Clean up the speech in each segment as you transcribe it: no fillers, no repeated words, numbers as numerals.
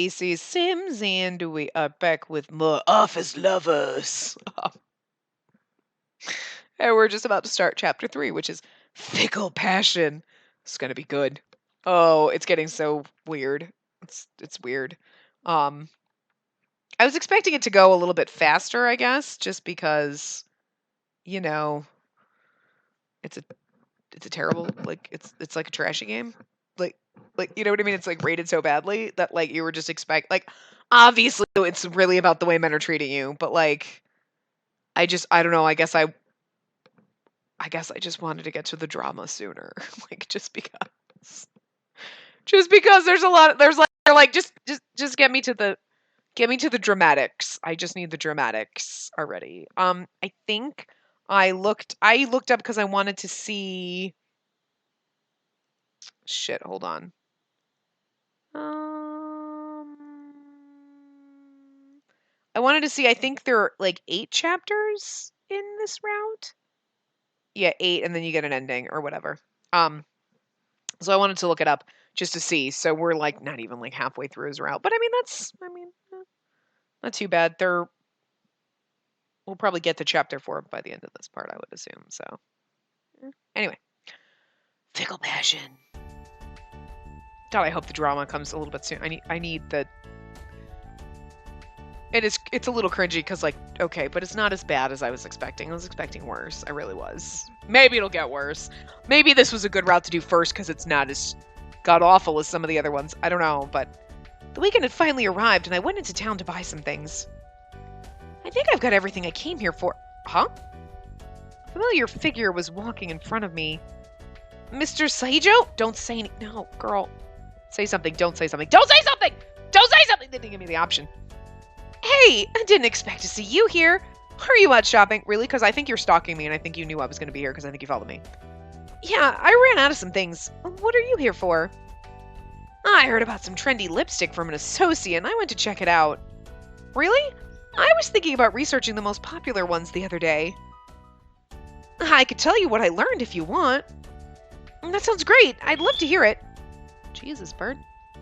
Spacey, Sims, and we are back with more Office Lovers. And we're just about to start chapter 3, which is Fickle Passion. It's gonna be good. Oh, it's getting so weird. It's weird. I was expecting it to go a little bit faster, I guess, just because, you know, it's a terrible, like, it's like a trashy game. Like, you know what I mean? It's like rated so badly that like you were just like, obviously it's really about the way men are treating you, but like I don't know, I guess I just wanted to get to the drama sooner. Like just because they're like just get me to the dramatics. I just need the dramatics already. I think I looked up because I wanted to see shit, hold on. I wanted to see, I think there are like 8 chapters in this route. Yeah, 8, and then you get an ending or whatever. So I wanted to look it up just to see. So we're like not even like halfway through his route. But I mean, not too bad. We'll probably get to chapter 4 by the end of this part, I would assume. So anyway. Fickle Passion. God, I hope the drama comes a little bit soon. I need the... It's a little cringy because, like, okay, but it's not as bad as I was expecting. I was expecting worse. I really was. Maybe it'll get worse. Maybe this was a good route to do first because it's not as god-awful as some of the other ones. I don't know, but the weekend had finally arrived and I went into town to buy some things. I think I've got everything I came here for. Huh? A familiar figure was walking in front of me. Mr. Saijo? Don't say any... No, girl. Say something. Don't say something. Don't say something! Don't say something! They didn't give me the option. Hey, I didn't expect to see you here. Are you out shopping? Really? Because I think you're stalking me and I think you knew I was going to be here because I think you followed me. Yeah, I ran out of some things. What are you here for? I heard about some trendy lipstick from an associate and I went to check it out. Really? I was thinking about researching the most popular ones the other day. I could tell you what I learned if you want. That sounds great. I'd love to hear it. Jesus, bird.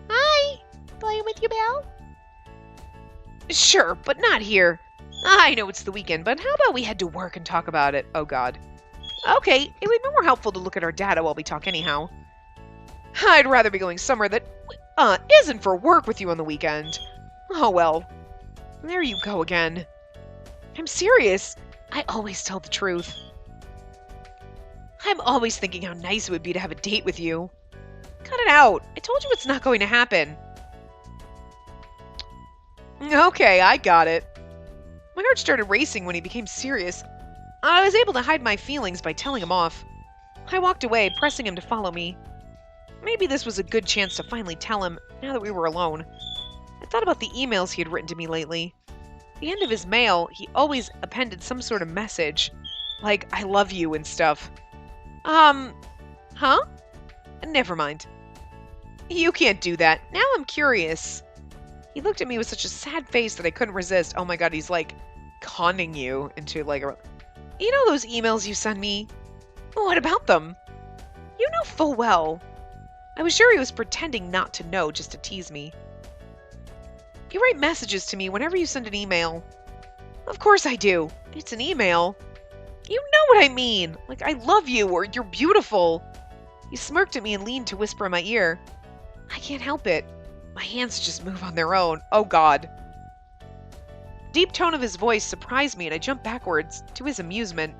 Hi. Playing with you, Belle? Sure, but not here. I know it's the weekend, but how about we head to work and talk about it? Oh, God. Okay, it would be more helpful to look at our data while we talk anyhow. I'd rather be going somewhere that isn't for work with you on the weekend. Oh, well. There you go again. I'm serious. I always tell the truth. I'm always thinking how nice it would be to have a date with you. Cut it out. I told you it's not going to happen. Okay, I got it. My heart started racing when he became serious. I was able to hide my feelings by telling him off. I walked away, pressing him to follow me. Maybe this was a good chance to finally tell him, now that we were alone. I thought about the emails he had written to me lately. At the end of his mail, he always appended some sort of message, like, I love you and stuff. Huh? Never mind. You can't do that. Now I'm curious. He looked at me with such a sad face that I couldn't resist. Oh my God, he's like conning you into like a... You know those emails you send me? What about them? You know full well. I was sure he was pretending not to know just to tease me. You write messages to me whenever you send an email. Of course I do. It's an email. You know what I mean. Like, I love you or you're beautiful. He smirked at me and leaned to whisper in my ear. I can't help it. My hands just move on their own. Oh, God. The deep tone of his voice surprised me and I jumped backwards, to his amusement.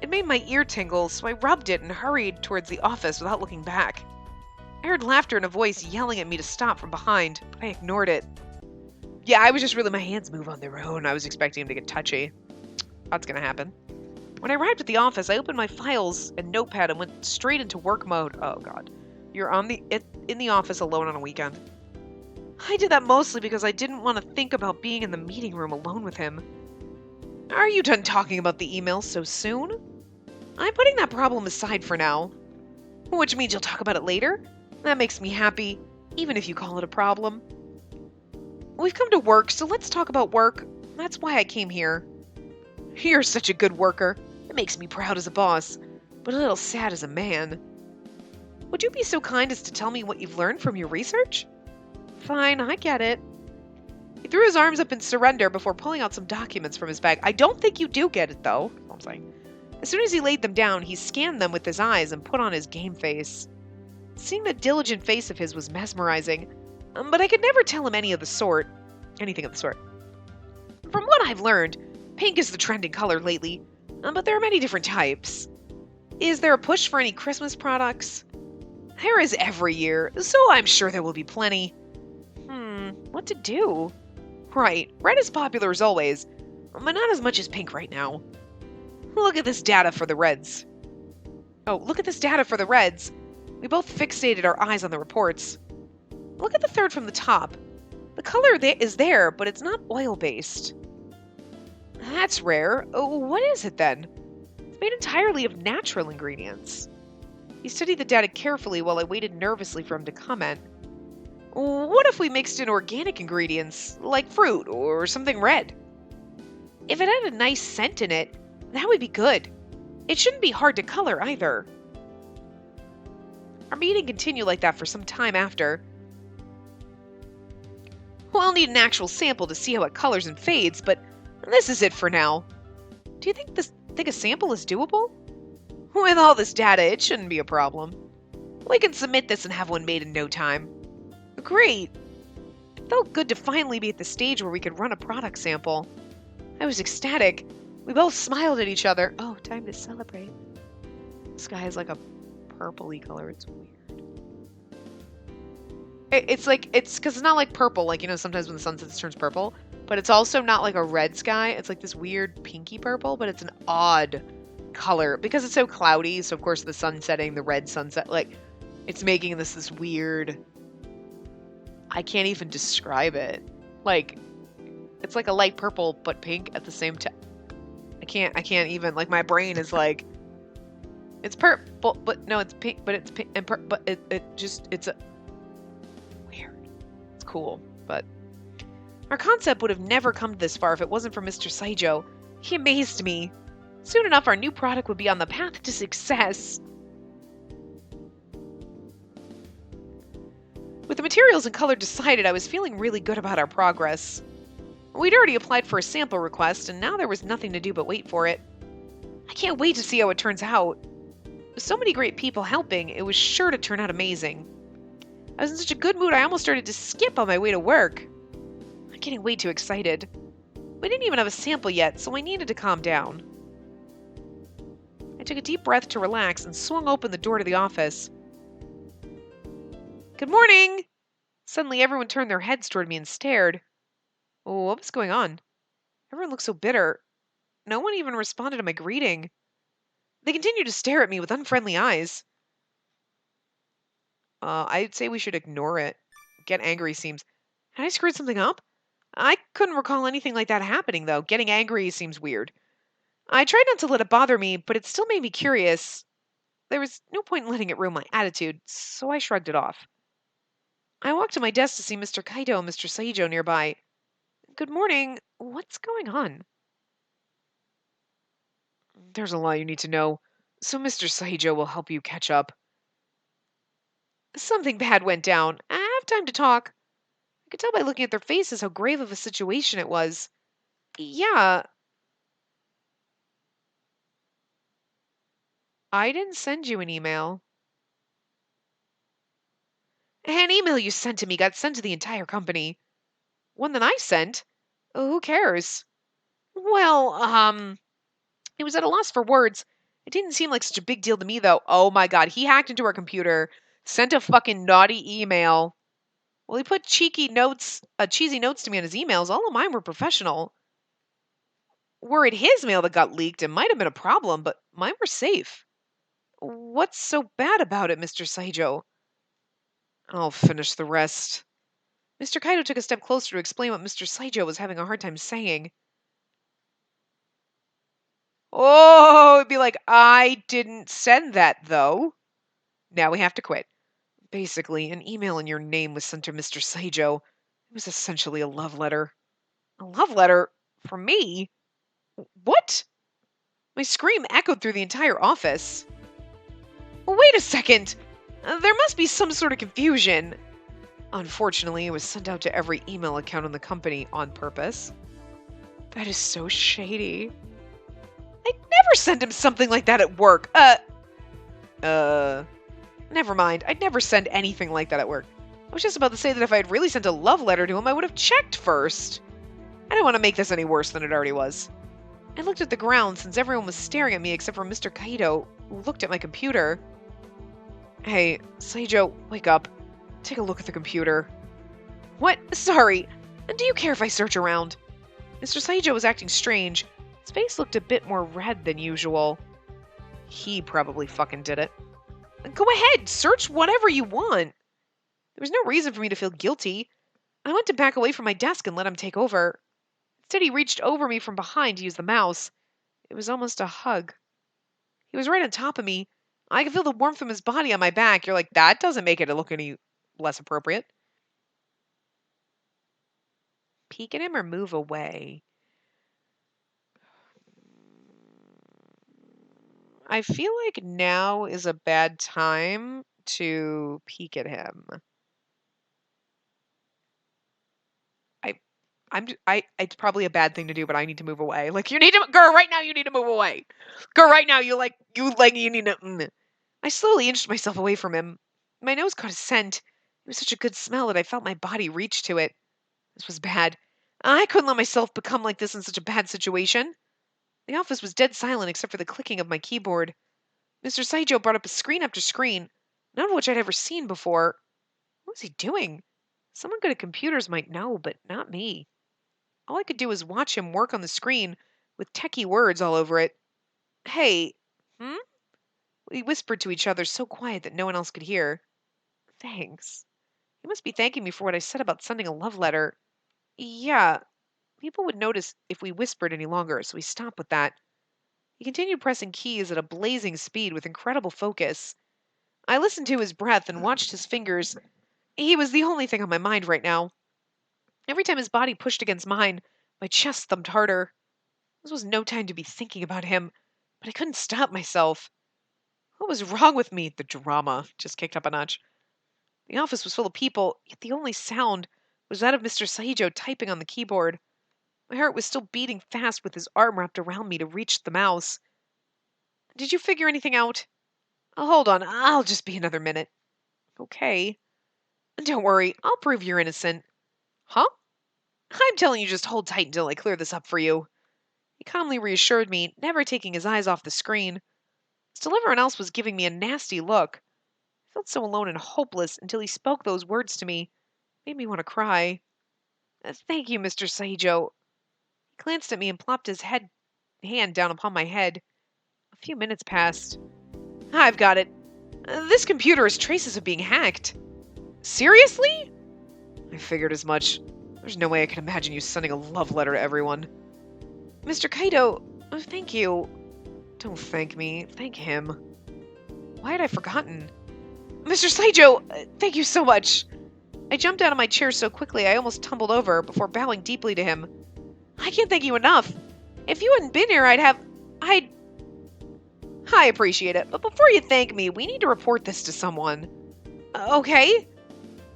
It made my ear tingle, so I rubbed it and hurried towards the office without looking back. I heard laughter and a voice yelling at me to stop from behind, but I ignored it. Yeah, I was just really, my hands move on their own. I was expecting him to get touchy. That's gonna happen. When I arrived at the office, I opened my files and notepad and went straight into work mode. Oh, God. You're in the office alone on a weekend. I did that mostly because I didn't want to think about being in the meeting room alone with him. Are you done talking about the emails so soon? I'm putting that problem aside for now. Which means you'll talk about it later? That makes me happy, even if you call it a problem. We've come to work, so let's talk about work. That's why I came here. You're such a good worker. It makes me proud as a boss, but a little sad as a man. Would you be so kind as to tell me what you've learned from your research? Fine, I get it. He threw his arms up in surrender before pulling out some documents from his bag. I don't think you do get it, though. I'm saying. As soon as he laid them down, he scanned them with his eyes and put on his game face. Seeing the diligent face of his was mesmerizing, but I could never tell him anything of the sort. From what I've learned, pink is the trending color lately, but there are many different types. Is there a push for any Christmas products? There is every year, so I'm sure there will be plenty. What to do? Right, red is popular as always, but not as much as pink right now. Look at this data for the reds. Oh, look at this data for the reds. We both fixated our eyes on the reports. Look at the third from the top. The color is there, but it's not oil-based. That's rare. Oh, what is it then? It's made entirely of natural ingredients. He studied the data carefully while I waited nervously for him to comment. What if we mixed in organic ingredients, like fruit or something red? If it had a nice scent in it, that would be good. It shouldn't be hard to color either. Our meeting continued like that for some time after. We'll need an actual sample to see how it colors and fades, but this is it for now. Do you think a sample is doable? With all this data, it shouldn't be a problem. We can submit this and have one made in no time. Great! It felt good to finally be at the stage where we could run a product sample. I was ecstatic. We both smiled at each other. Oh, time to celebrate. The sky is like a purpley color. It's weird. It's because it's not like purple. Like, sometimes when the sun sets, it turns purple. But it's also not like a red sky. It's like this weird pinky purple, but it's an odd color. Because it's so cloudy, so of course the sun setting, the red sunset, it's making this weird... I can't even describe it. It's like a light purple, but pink at the same time. I can't even, my brain is it's purple, but no, it's pink, but it's pink, and but it's a weird. It's cool, but our concept would have never come this far if it wasn't for Mr. Saijo. He amazed me. Soon enough, our new product would be on the path to success. With the materials and color decided, I was feeling really good about our progress. We'd already applied for a sample request, and now there was nothing to do but wait for it. I can't wait to see how it turns out. With so many great people helping, it was sure to turn out amazing. I was in such a good mood I almost started to skip on my way to work. I'm getting way too excited. We didn't even have a sample yet, so I needed to calm down. I took a deep breath to relax and swung open the door to the office. Good morning! Suddenly everyone turned their heads toward me and stared. Oh, what was going on? Everyone looked so bitter. No one even responded to my greeting. They continued to stare at me with unfriendly eyes. I'd say we should ignore it. Get angry seems... Had I screwed something up? I couldn't recall anything like that happening, though. Getting angry seems weird. I tried not to let it bother me, but it still made me curious. There was no point in letting it ruin my attitude, so I shrugged it off. I walked to my desk to see Mr. Kaito and Mr. Saijo nearby. Good morning. What's going on? There's a lot you need to know, so Mr. Saijo will help you catch up. Something bad went down. I have time to talk. I could tell by looking at their faces how grave of a situation it was. Yeah. I didn't send you an email. An email you sent to me got sent to the entire company. One that I sent? Who cares? Well, it was at a loss for words. It didn't seem like such a big deal to me, though. Oh my god, he hacked into our computer, sent a fucking naughty email. Well, he put cheesy notes to me on his emails. All of mine were professional. Were it his mail that got leaked, it might have been a problem, but mine were safe. What's so bad about it, Mr. Saijo? I'll finish the rest. Mr. Kaito took a step closer to explain what Mr. Saijo was having a hard time saying. Oh, it'd be like, I didn't send that, though. Now we have to quit. Basically, an email in your name was sent to Mr. Saijo. It was essentially a love letter. A love letter? From me? What? My scream echoed through the entire office. Wait a second! There must be some sort of confusion. Unfortunately, it was sent out to every email account in the company on purpose. That is so shady. I'd never send him something like that at work. Never mind. I'd never send anything like that at work. I was just about to say that if I had really sent a love letter to him, I would have checked first. I didn't want to make this any worse than it already was. I looked at the ground since everyone was staring at me except for Mr. Kaito, who looked at my computer. Hey, Seijo, wake up. Take a look at the computer. What? Sorry. And do you care if I search around? Mr. Seijo was acting strange. His face looked a bit more red than usual. He probably fucking did it. Go ahead, search whatever you want. There was no reason for me to feel guilty. I went to back away from my desk and let him take over. Instead, he reached over me from behind to use the mouse. It was almost a hug. He was right on top of me. I could feel the warmth from his body on my back. You're like, that doesn't make it look any less appropriate. Peek at him or move away? I feel like now is a bad time to peek at him. It's probably a bad thing to do, but I need to move away. Like, you need to, girl, right now you need to move away. Girl, right now you need to, I slowly inched myself away from him. My nose caught a scent. It was such a good smell that I felt my body reach to it. This was bad. I couldn't let myself become like this in such a bad situation. The office was dead silent except for the clicking of my keyboard. Mr. Saijo brought up screen after screen, none of which I'd ever seen before. What was he doing? Someone good at computers might know, but not me. All I could do was watch him work on the screen with techie words all over it. Hey, We whispered to each other so quiet that no one else could hear. Thanks. You must be thanking me for what I said about sending a love letter. Yeah, people would notice if we whispered any longer, so we stopped with that. He continued pressing keys at a blazing speed with incredible focus. I listened to his breath and watched his fingers. He was the only thing on my mind right now. Every time his body pushed against mine, my chest thumped harder. This was no time to be thinking about him, but I couldn't stop myself. What was wrong with me? The drama just kicked up a notch. The office was full of people, yet the only sound was that of Mr. Saijo typing on the keyboard. My heart was still beating fast with his arm wrapped around me to reach the mouse. Did you figure anything out? Oh, hold on, I'll just be another minute. Okay. Don't worry, I'll prove you're innocent. Huh? I'm telling you, just hold tight until I clear this up for you. He calmly reassured me, never taking his eyes off the screen. Still everyone else was giving me a nasty look. I felt so alone and hopeless until he spoke those words to me. Made me want to cry. Thank you, Mr. Saijo. He glanced at me and plopped his hand down upon my head. A few minutes passed. I've got it. This computer has traces of being hacked. Seriously? I figured as much. There's no way I can imagine you sending a love letter to everyone. Mr. Kaito, thank you. Don't thank me. Thank him. Why had I forgotten? Mr. Saijo, thank you so much. I jumped out of my chair so quickly I almost tumbled over before bowing deeply to him. I can't thank you enough. If you hadn't been here, I appreciate it, but before you thank me, we need to report this to someone. Okay?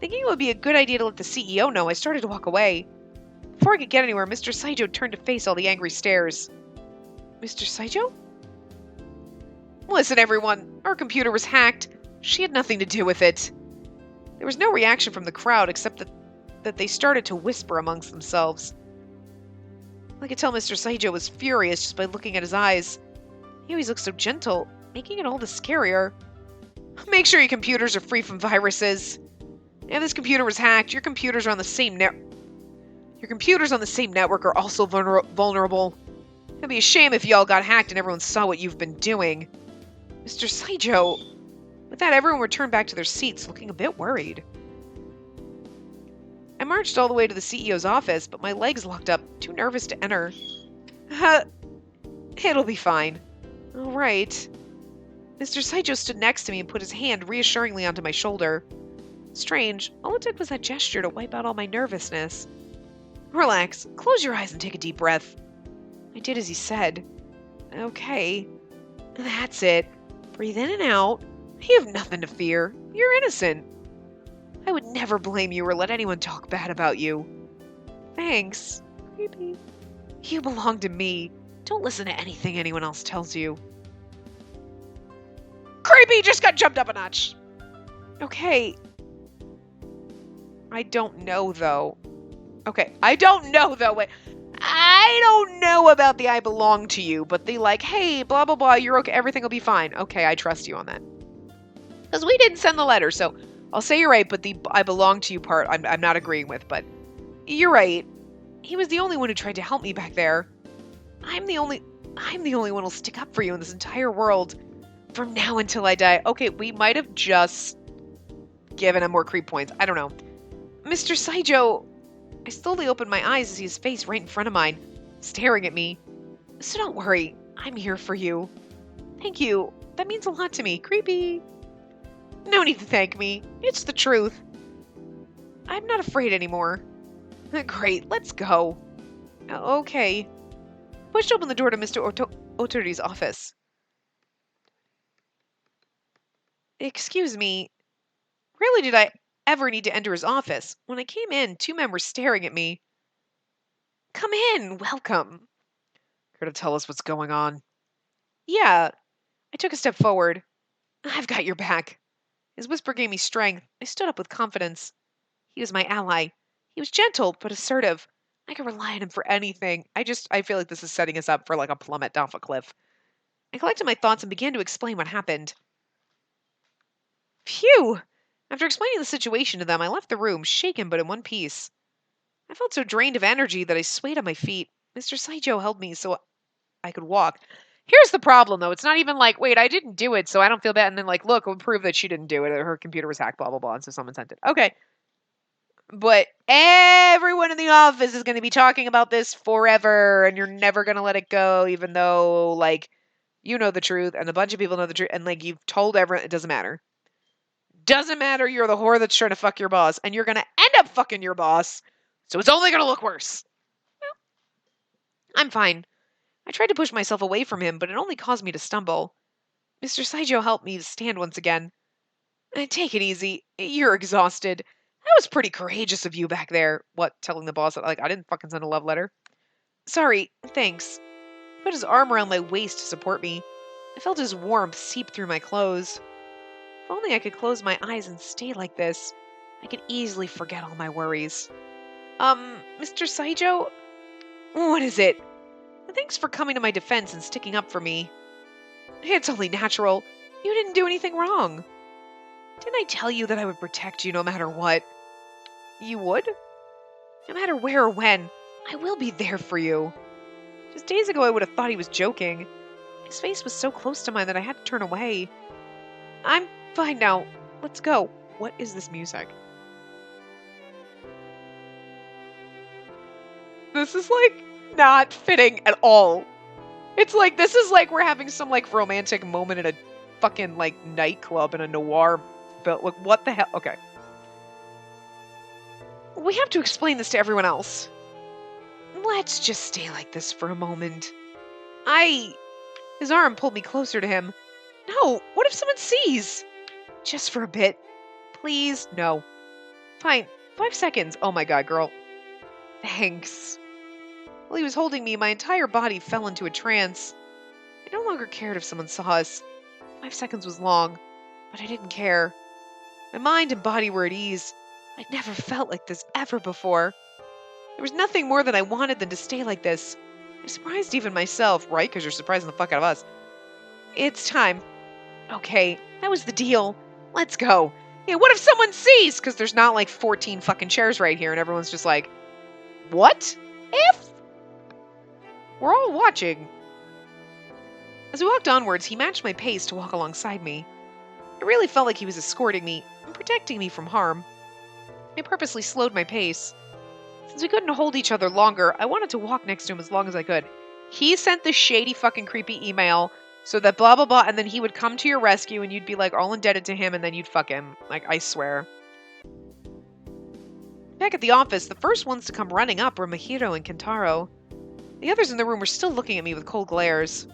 Thinking it would be a good idea to let the CEO know, I started to walk away. Before I could get anywhere, Mr. Saijo turned to face all the angry stares. Mr. Saijo? Listen, everyone. Our computer was hacked. She had nothing to do with it. There was no reaction from the crowd except that they started to whisper amongst themselves. I could tell Mr. Saijo was furious just by looking at his eyes. He always looked so gentle, making it all the scarier. Make sure your computers are free from viruses. If this computer was hacked, your computers on the same network are also vulnerable. It'd be a shame if y'all got hacked and everyone saw what you've been doing. Mr. Saijo. With that, everyone returned back to their seats, looking a bit worried. I marched all the way to the CEO's office, but my legs locked up, too nervous to enter. It'll be fine. All right. Mr. Saijo stood next to me and put his hand reassuringly onto my shoulder. Strange, all it did was that gesture to wipe out all my nervousness. Relax, close your eyes and take a deep breath. I did as he said. Okay. That's it. Breathe in and out. You have nothing to fear. You're innocent. I would never blame you or let anyone talk bad about you. Thanks. Creepy. You belong to me. Don't listen to anything anyone else tells you. Creepy just got jumped up a notch. Okay. I don't know, though. Okay, I don't know, though. Wait. I don't know about the I belong to you, but the like, hey, blah, blah, blah, you're okay, everything will be fine. Okay, I trust you on that. Because we didn't send the letter, so I'll say you're right, but the I belong to you part I'm not agreeing with, but you're right. He was the only one who tried to help me back there. I'm the only one who'll stick up for you in this entire world from now until I die. Okay, we might have just given him more creep points. I don't know. Mr. Saijo, I slowly opened my eyes to see his face right in front of mine, staring at me. So don't worry, I'm here for you. Thank you. That means a lot to me. Creepy. No need to thank me. It's the truth. I'm not afraid anymore. Great, let's go. Okay. Pushed open the door to Mr. Otori's office. Excuse me. Rarely did I ever need to enter his office. When I came in, two men were staring at me. Come in, welcome. Here to tell us what's going on. Yeah. I took a step forward. I've got your back. His whisper gave me strength. I stood up with confidence. He was my ally. He was gentle, but assertive. I could rely on him for anything. I feel like this is setting us up for like a plummet off a cliff. I collected my thoughts and began to explain what happened. Phew! After explaining the situation to them, I left the room, shaken but in one piece. I felt so drained of energy that I swayed on my feet. Mr. Saijo held me so I could walk. Here's the problem, though. It's not even like, wait, I didn't do it, so I don't feel bad. And then, like, look, we'll prove that she didn't do it. Or her computer was hacked, blah, blah, blah. And so someone sent it. Okay. But everyone in the office is going to be talking about this forever. And you're never going to let it go, even though, like, you know the truth. And a bunch of people know the truth. And, like, you've told everyone. It doesn't matter. Doesn't matter. You're the whore that's trying to fuck your boss. And you're going to end up fucking your boss. So it's only going to look worse. Well, I'm fine. I tried to push myself away from him, but it only caused me to stumble. Mr. Saijo helped me to stand once again. Take it easy. You're exhausted. That was pretty courageous of you back there. What, telling the boss that, like, I didn't fucking send a love letter? Sorry, thanks. He put his arm around my waist to support me. I felt his warmth seep through my clothes. If only I could close my eyes and stay like this, I could easily forget all my worries. Mr. Saijo? What is it? Thanks for coming to my defense and sticking up for me. It's only natural. You didn't do anything wrong. Didn't I tell you that I would protect you no matter what? You would? No matter where or when, I will be there for you. Just days ago I would have thought he was joking. His face was so close to mine that I had to turn away. I'm fine now. Let's go. What is this music? This is like not fitting at all. It's like, this is like we're having some like romantic moment in a fucking like nightclub in a noir film. Like, what the hell? Okay. We have to explain this to everyone else. Let's just stay like this for a moment. His arm pulled me closer to him. No, what if someone sees? Just for a bit. Please, no. Fine, 5 seconds. Oh my god, girl. Thanks. While he was holding me, my entire body fell into a trance. I no longer cared if someone saw us. 5 seconds was long, but I didn't care. My mind and body were at ease. I'd never felt like this ever before. There was nothing more that I wanted than to stay like this. I surprised even myself, right? Because you're surprising the fuck out of us. It's time. Okay, that was the deal. Let's go. Yeah, what if someone sees? Because there's not like 14 fucking chairs right here and everyone's just like, what if? We're all watching. As we walked onwards, he matched my pace to walk alongside me. It really felt like he was escorting me and protecting me from harm. I purposely slowed my pace. Since we couldn't hold each other longer, I wanted to walk next to him as long as I could. He sent the shady fucking creepy email so that blah blah blah, and then he would come to your rescue and you'd be like all indebted to him and then you'd fuck him. Like, I swear. Back at the office, the first ones to come running up were Mahiro and Kentaro. The others in the room were still looking at me with cold glares.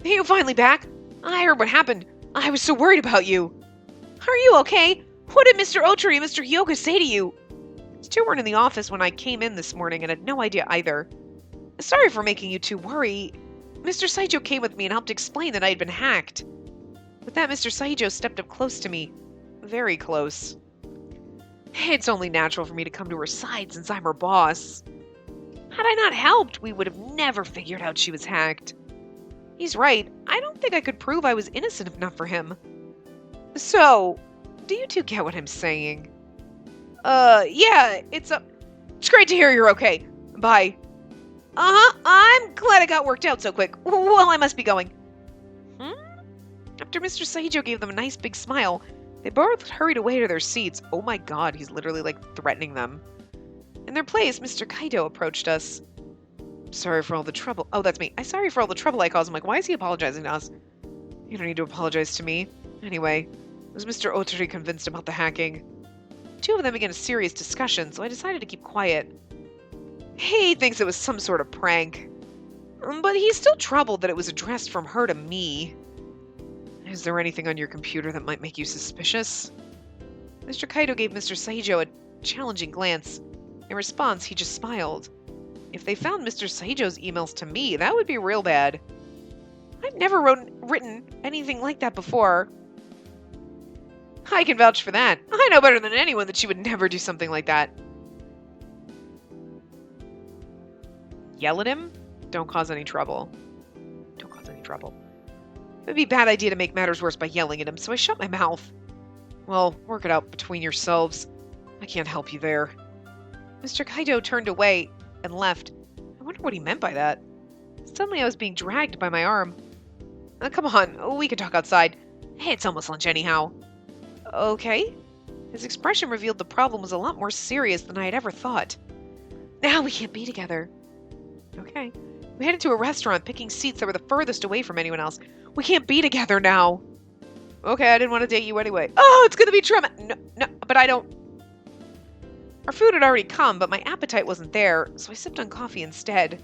Are you finally back? I heard what happened. I was so worried about you. Are you okay? What did Mr. Otri and Mr. Hyoga say to you? These two weren't in the office when I came in this morning and had no idea either. Sorry for making you two worry. Mr. Saijo came with me and helped explain that I had been hacked. With that, Mr. Saijo stepped up close to me. Very close. It's only natural for me to come to her side since I'm her boss. Had I not helped, we would have never figured out she was hacked. He's right. I don't think I could prove I was innocent if not for him. So, do you two get what I'm saying? Yeah, it's great to hear you're okay. Bye. I'm glad it got worked out so quick. Well, I must be going. After Mr. Saijo gave them a nice big smile, they both hurried away to their seats. Oh my god, he's literally like threatening them. In their place, Mr. Kaido approached us. Sorry for all the trouble. Oh, that's me. I'm sorry for all the trouble I caused. I'm like, why is he apologizing to us? You don't need to apologize to me. Anyway, was Mr. Otori convinced about the hacking? Two of them began a serious discussion, so I decided to keep quiet. He thinks it was some sort of prank. But he's still troubled that it was addressed from her to me. Is there anything on your computer that might make you suspicious? Mr. Kaido gave Mr. Saijo a challenging glance. In response, he just smiled. If they found Mr. Saijo's emails to me, that would be real bad. I've never written anything like that before. I can vouch for that. I know better than anyone that she would never do something like that. Yell at him? Don't cause any trouble. Don't cause any trouble. It would be a bad idea to make matters worse by yelling at him, so I shut my mouth. Well, work it out between yourselves. I can't help you there. Mr. Kaido turned away and left. I wonder what he meant by that. Suddenly I was being dragged by my arm. Come on, we can talk outside. Hey, it's almost lunch anyhow. Okay. His expression revealed the problem was a lot more serious than I had ever thought. Now we can't be together. Okay. We headed to a restaurant, picking seats that were the furthest away from anyone else. We can't be together now. Okay, I didn't want to date you anyway. Oh, it's gonna be trauma. No, but I don't. Our food had already come, but my appetite wasn't there, so I sipped on coffee instead.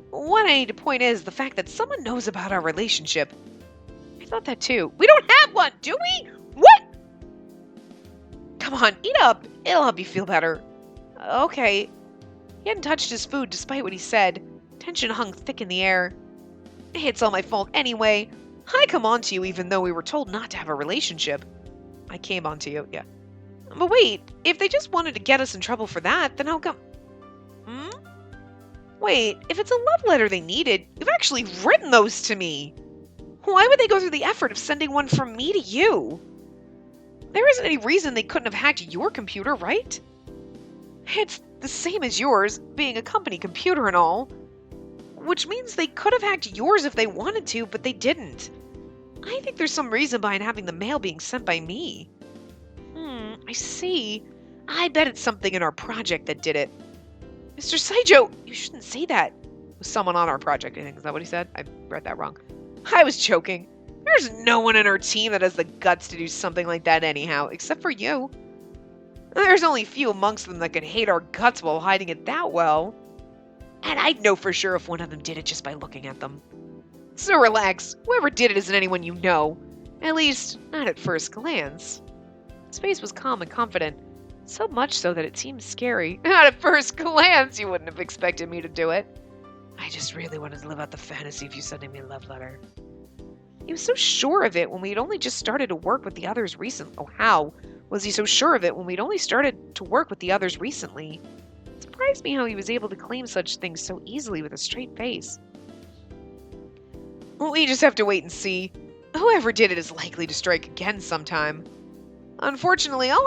What I need to point is the fact that someone knows about our relationship. I thought that too. We don't have one, do we? What? Come on, eat up. It'll help you feel better. Okay. He hadn't touched his food despite what he said. Tension hung thick in the air. It's all my fault anyway. I come on to you even though we were told not to have a relationship. I came on to you, yeah. But wait, if they just wanted to get us in trouble for that, then how come... Wait, if it's a love letter they needed, you've actually written those to me. Why would they go through the effort of sending one from me to you? There isn't any reason they couldn't have hacked your computer, right? It's the same as yours, being a company computer and all. Which means they could have hacked yours if they wanted to, but they didn't. I think there's some reason behind having the mail being sent by me. I see. I bet it's something in our project that did it. Mr. Saijo, you shouldn't say that. It was someone on our project, I think. Is that what he said? I read that wrong. I was joking. There's no one in our team that has the guts to do something like that anyhow, except for you. There's only a few amongst them that could hate our guts while hiding it that well. And I'd know for sure if one of them did it just by looking at them. So relax. Whoever did it isn't anyone you know. At least, not at first glance. His face was calm and confident. So much so that it seemed scary. Not at first glance, you wouldn't have expected me to do it. I just really wanted to live out the fantasy of you sending me a love letter. He was so sure of it when we'd only just started to work with the others recently. Oh, how was he so sure of it when we'd only started to work with the others recently? It surprised me how he was able to claim such things so easily with a straight face. We just have to wait and see. Whoever did it is likely to strike again sometime. Unfortunately, I'll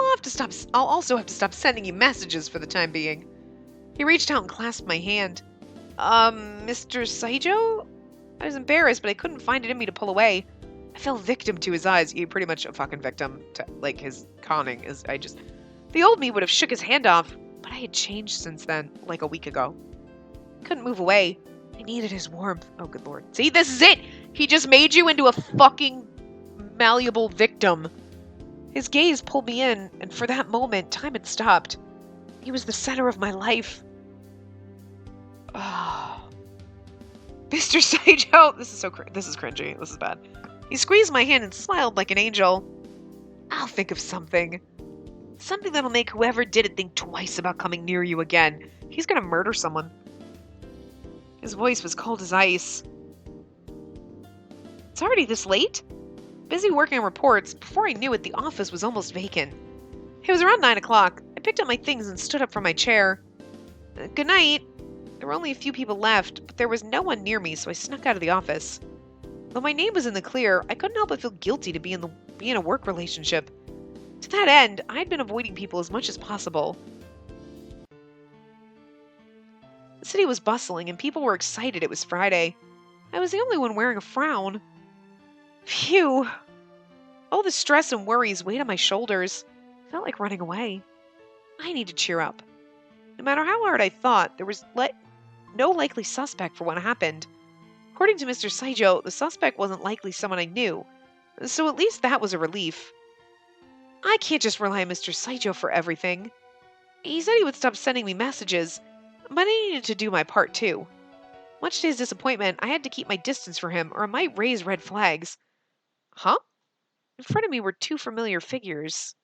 also have to stop sending you messages for the time being. He reached out and clasped my hand. Mr. Saijo? I was embarrassed, but I couldn't find it in me to pull away. I fell victim to his eyes. Pretty much a fucking victim to, like, his conning. The old me would have shook his hand off, but I had changed since then, like a week ago. Couldn't move away. I needed his warmth. Oh, good lord. See, this is it! He just made you into a fucking malleable victim. His gaze pulled me in, and for that moment, time had stopped. He was the center of my life. Oh. Mr. Saijo! This is cringy. This is bad. He squeezed my hand and smiled like an angel. I'll I'll think of something. Something that'll make whoever did it think twice about coming near you again. He's gonna murder someone. His voice was cold as ice. It's already this late? Busy working on reports, before I knew it, the office was almost vacant. It was around 9 o'clock. I picked up my things and stood up from my chair. Good night. There were only a few people left, but there was no one near me, so I snuck out of the office. Though my name was in the clear, I couldn't help but feel guilty to be in a work relationship. To that end, I had been avoiding people as much as possible. The city was bustling, and people were excited it was Friday. I was the only one wearing a frown. Phew! All the stress and worries weighed on my shoulders. I felt like running away. I need to cheer up. No matter how hard I thought, there was no likely suspect for what happened. According to Mr. Saijo, the suspect wasn't likely someone I knew, so at least that was a relief. I can't just rely on Mr. Saijo for everything. He said he would stop sending me messages, but I needed to do my part too. Much to his disappointment, I had to keep my distance from him or I might raise red flags. Huh? In front of me were two familiar figures.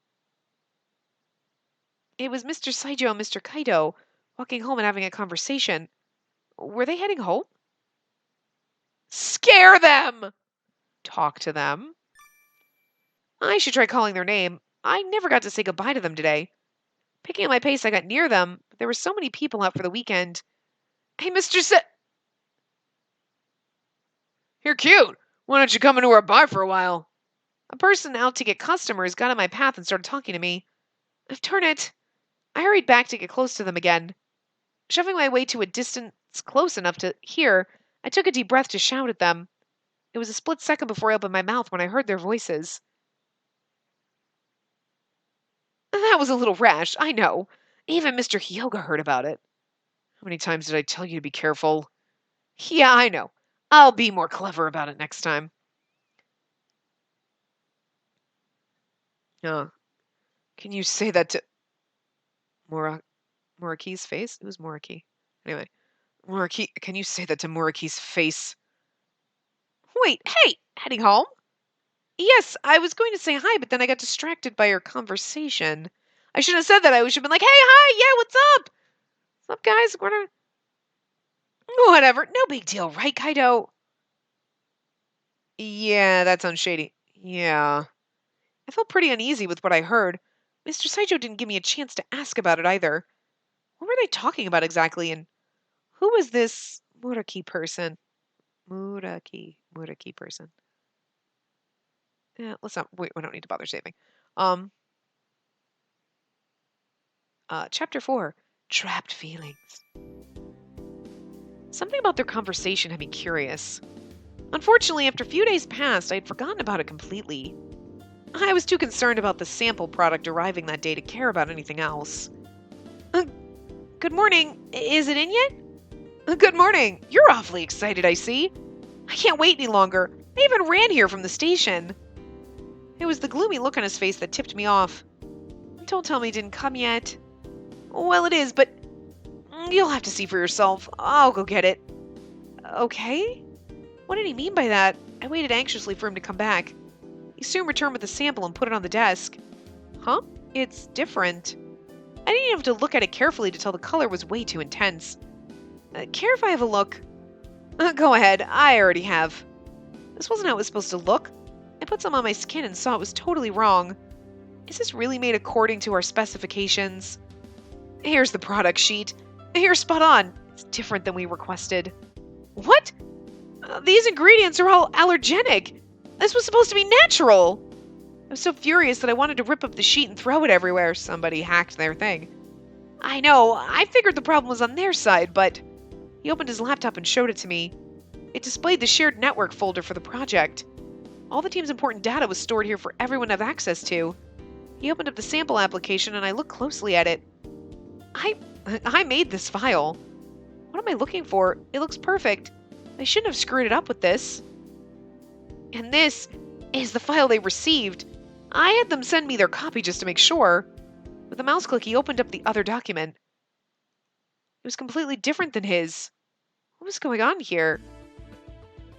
It was Mr. Saijo and Mr. Kaido, walking home and having a conversation. Were they heading home? Scare them! Talk to them. I should try calling their name. I never got to say goodbye to them today. Picking up my pace, I got near them, but there were so many people out for the weekend. Hey, You're cute. Why don't you come into our bar for a while? A person out to get customers got in my path and started talking to me. Darn it. I hurried back to get close to them again. Shoving my way to a distance close enough to hear, I took a deep breath to shout at them. It was a split second before I opened my mouth when I heard their voices. That was a little rash, I know. Even Mr. Hyoga heard about it. How many times did I tell you to be careful? Yeah, I know. I'll be more clever about it next time. Can you say that to Muraki's face? It was Muraki. Anyway, Muraki, can you say that to Muraki's face? Wait, hey, heading home? Yes, I was going to say hi, but then I got distracted by your conversation. I shouldn't have said that. I should have been like, hey, hi, yeah, what's up? What's up, guys? Whatever, no big deal, right, Kaido? Yeah, that sounds shady. Yeah. I felt pretty uneasy with what I heard. Mr. Saijo didn't give me a chance to ask about it either. What were they talking about exactly, and who was this Muraki person? Muraki person. Yeah, let's not, wait, we don't need to bother saving. Chapter 4, Trapped Feelings. Something about their conversation had me curious. Unfortunately, after a few days passed, I had forgotten about it completely. I was too concerned about the sample product arriving that day to care about anything else. Good morning. Is it in yet? Good morning. You're awfully excited, I see. I can't wait any longer. I even ran here from the station. It was the gloomy look on his face that tipped me off. Don't tell me he didn't come yet. Well, it is, but you'll have to see for yourself. I'll go get it. Okay? What did he mean by that? I waited anxiously for him to come back. He soon returned with the sample and put it on the desk. Huh? It's different. I didn't even have to look at it carefully to tell the color was way too intense. Care if I have a look? Go ahead, I already have. This wasn't how it was supposed to look. I put some on my skin and saw it was totally wrong. Is this really made according to our specifications? Here's the product sheet. You're spot on. It's different than we requested. What? These ingredients are all allergenic. This was supposed to be natural. I was so furious that I wanted to rip up the sheet and throw it everywhere. Somebody hacked their thing. I know, I figured the problem was on their side, but... He opened his laptop and showed it to me. It displayed the shared network folder for the project. All the team's important data was stored here for everyone to have access to. He opened up the sample application and I looked closely at it. I made this file. What am I looking for? It looks perfect. I shouldn't have screwed it up with this. And this is the file they received. I had them send me their copy just to make sure. With a mouse click, he opened up the other document. It was completely different than his. What was going on here?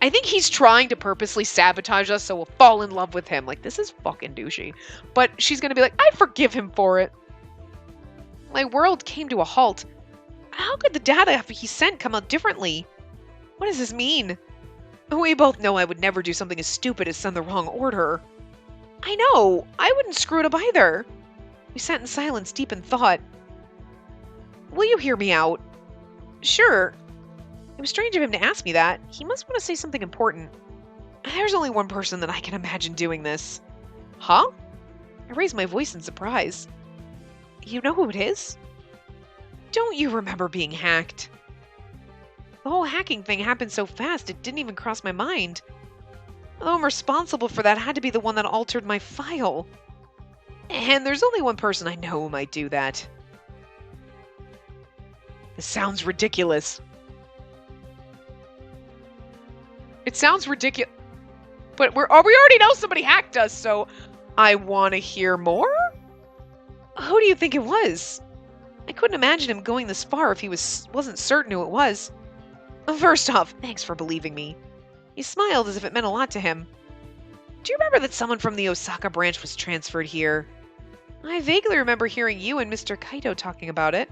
I think he's trying to purposely sabotage us so we'll fall in love with him. Like, this is fucking douchey. But she's gonna be like, I forgive him for it. My world came to a halt. How could the data he sent come out differently? What does this mean? We both know I would never do something as stupid as send the wrong order. I know. I wouldn't screw it up either. We sat in silence, deep in thought. Will you hear me out? Sure. It was strange of him to ask me that. He must want to say something important. There's only one person that I can imagine doing this. Huh? I raised my voice in surprise. You know who it is? Don't you remember being hacked? The whole hacking thing happened so fast it didn't even cross my mind. Although I'm responsible for that, had to be the one that altered my file. And there's only one person I know who might do that. This sounds ridiculous. It sounds ridiculous. But we already know somebody hacked us, so I want to hear more? Who do you think it was? I couldn't imagine him going this far if he wasn't certain who it was. First off, thanks for believing me. He smiled as if it meant a lot to him. Do you remember that someone from the Osaka branch was transferred here? I vaguely remember hearing you and Mr. Kaito talking about it.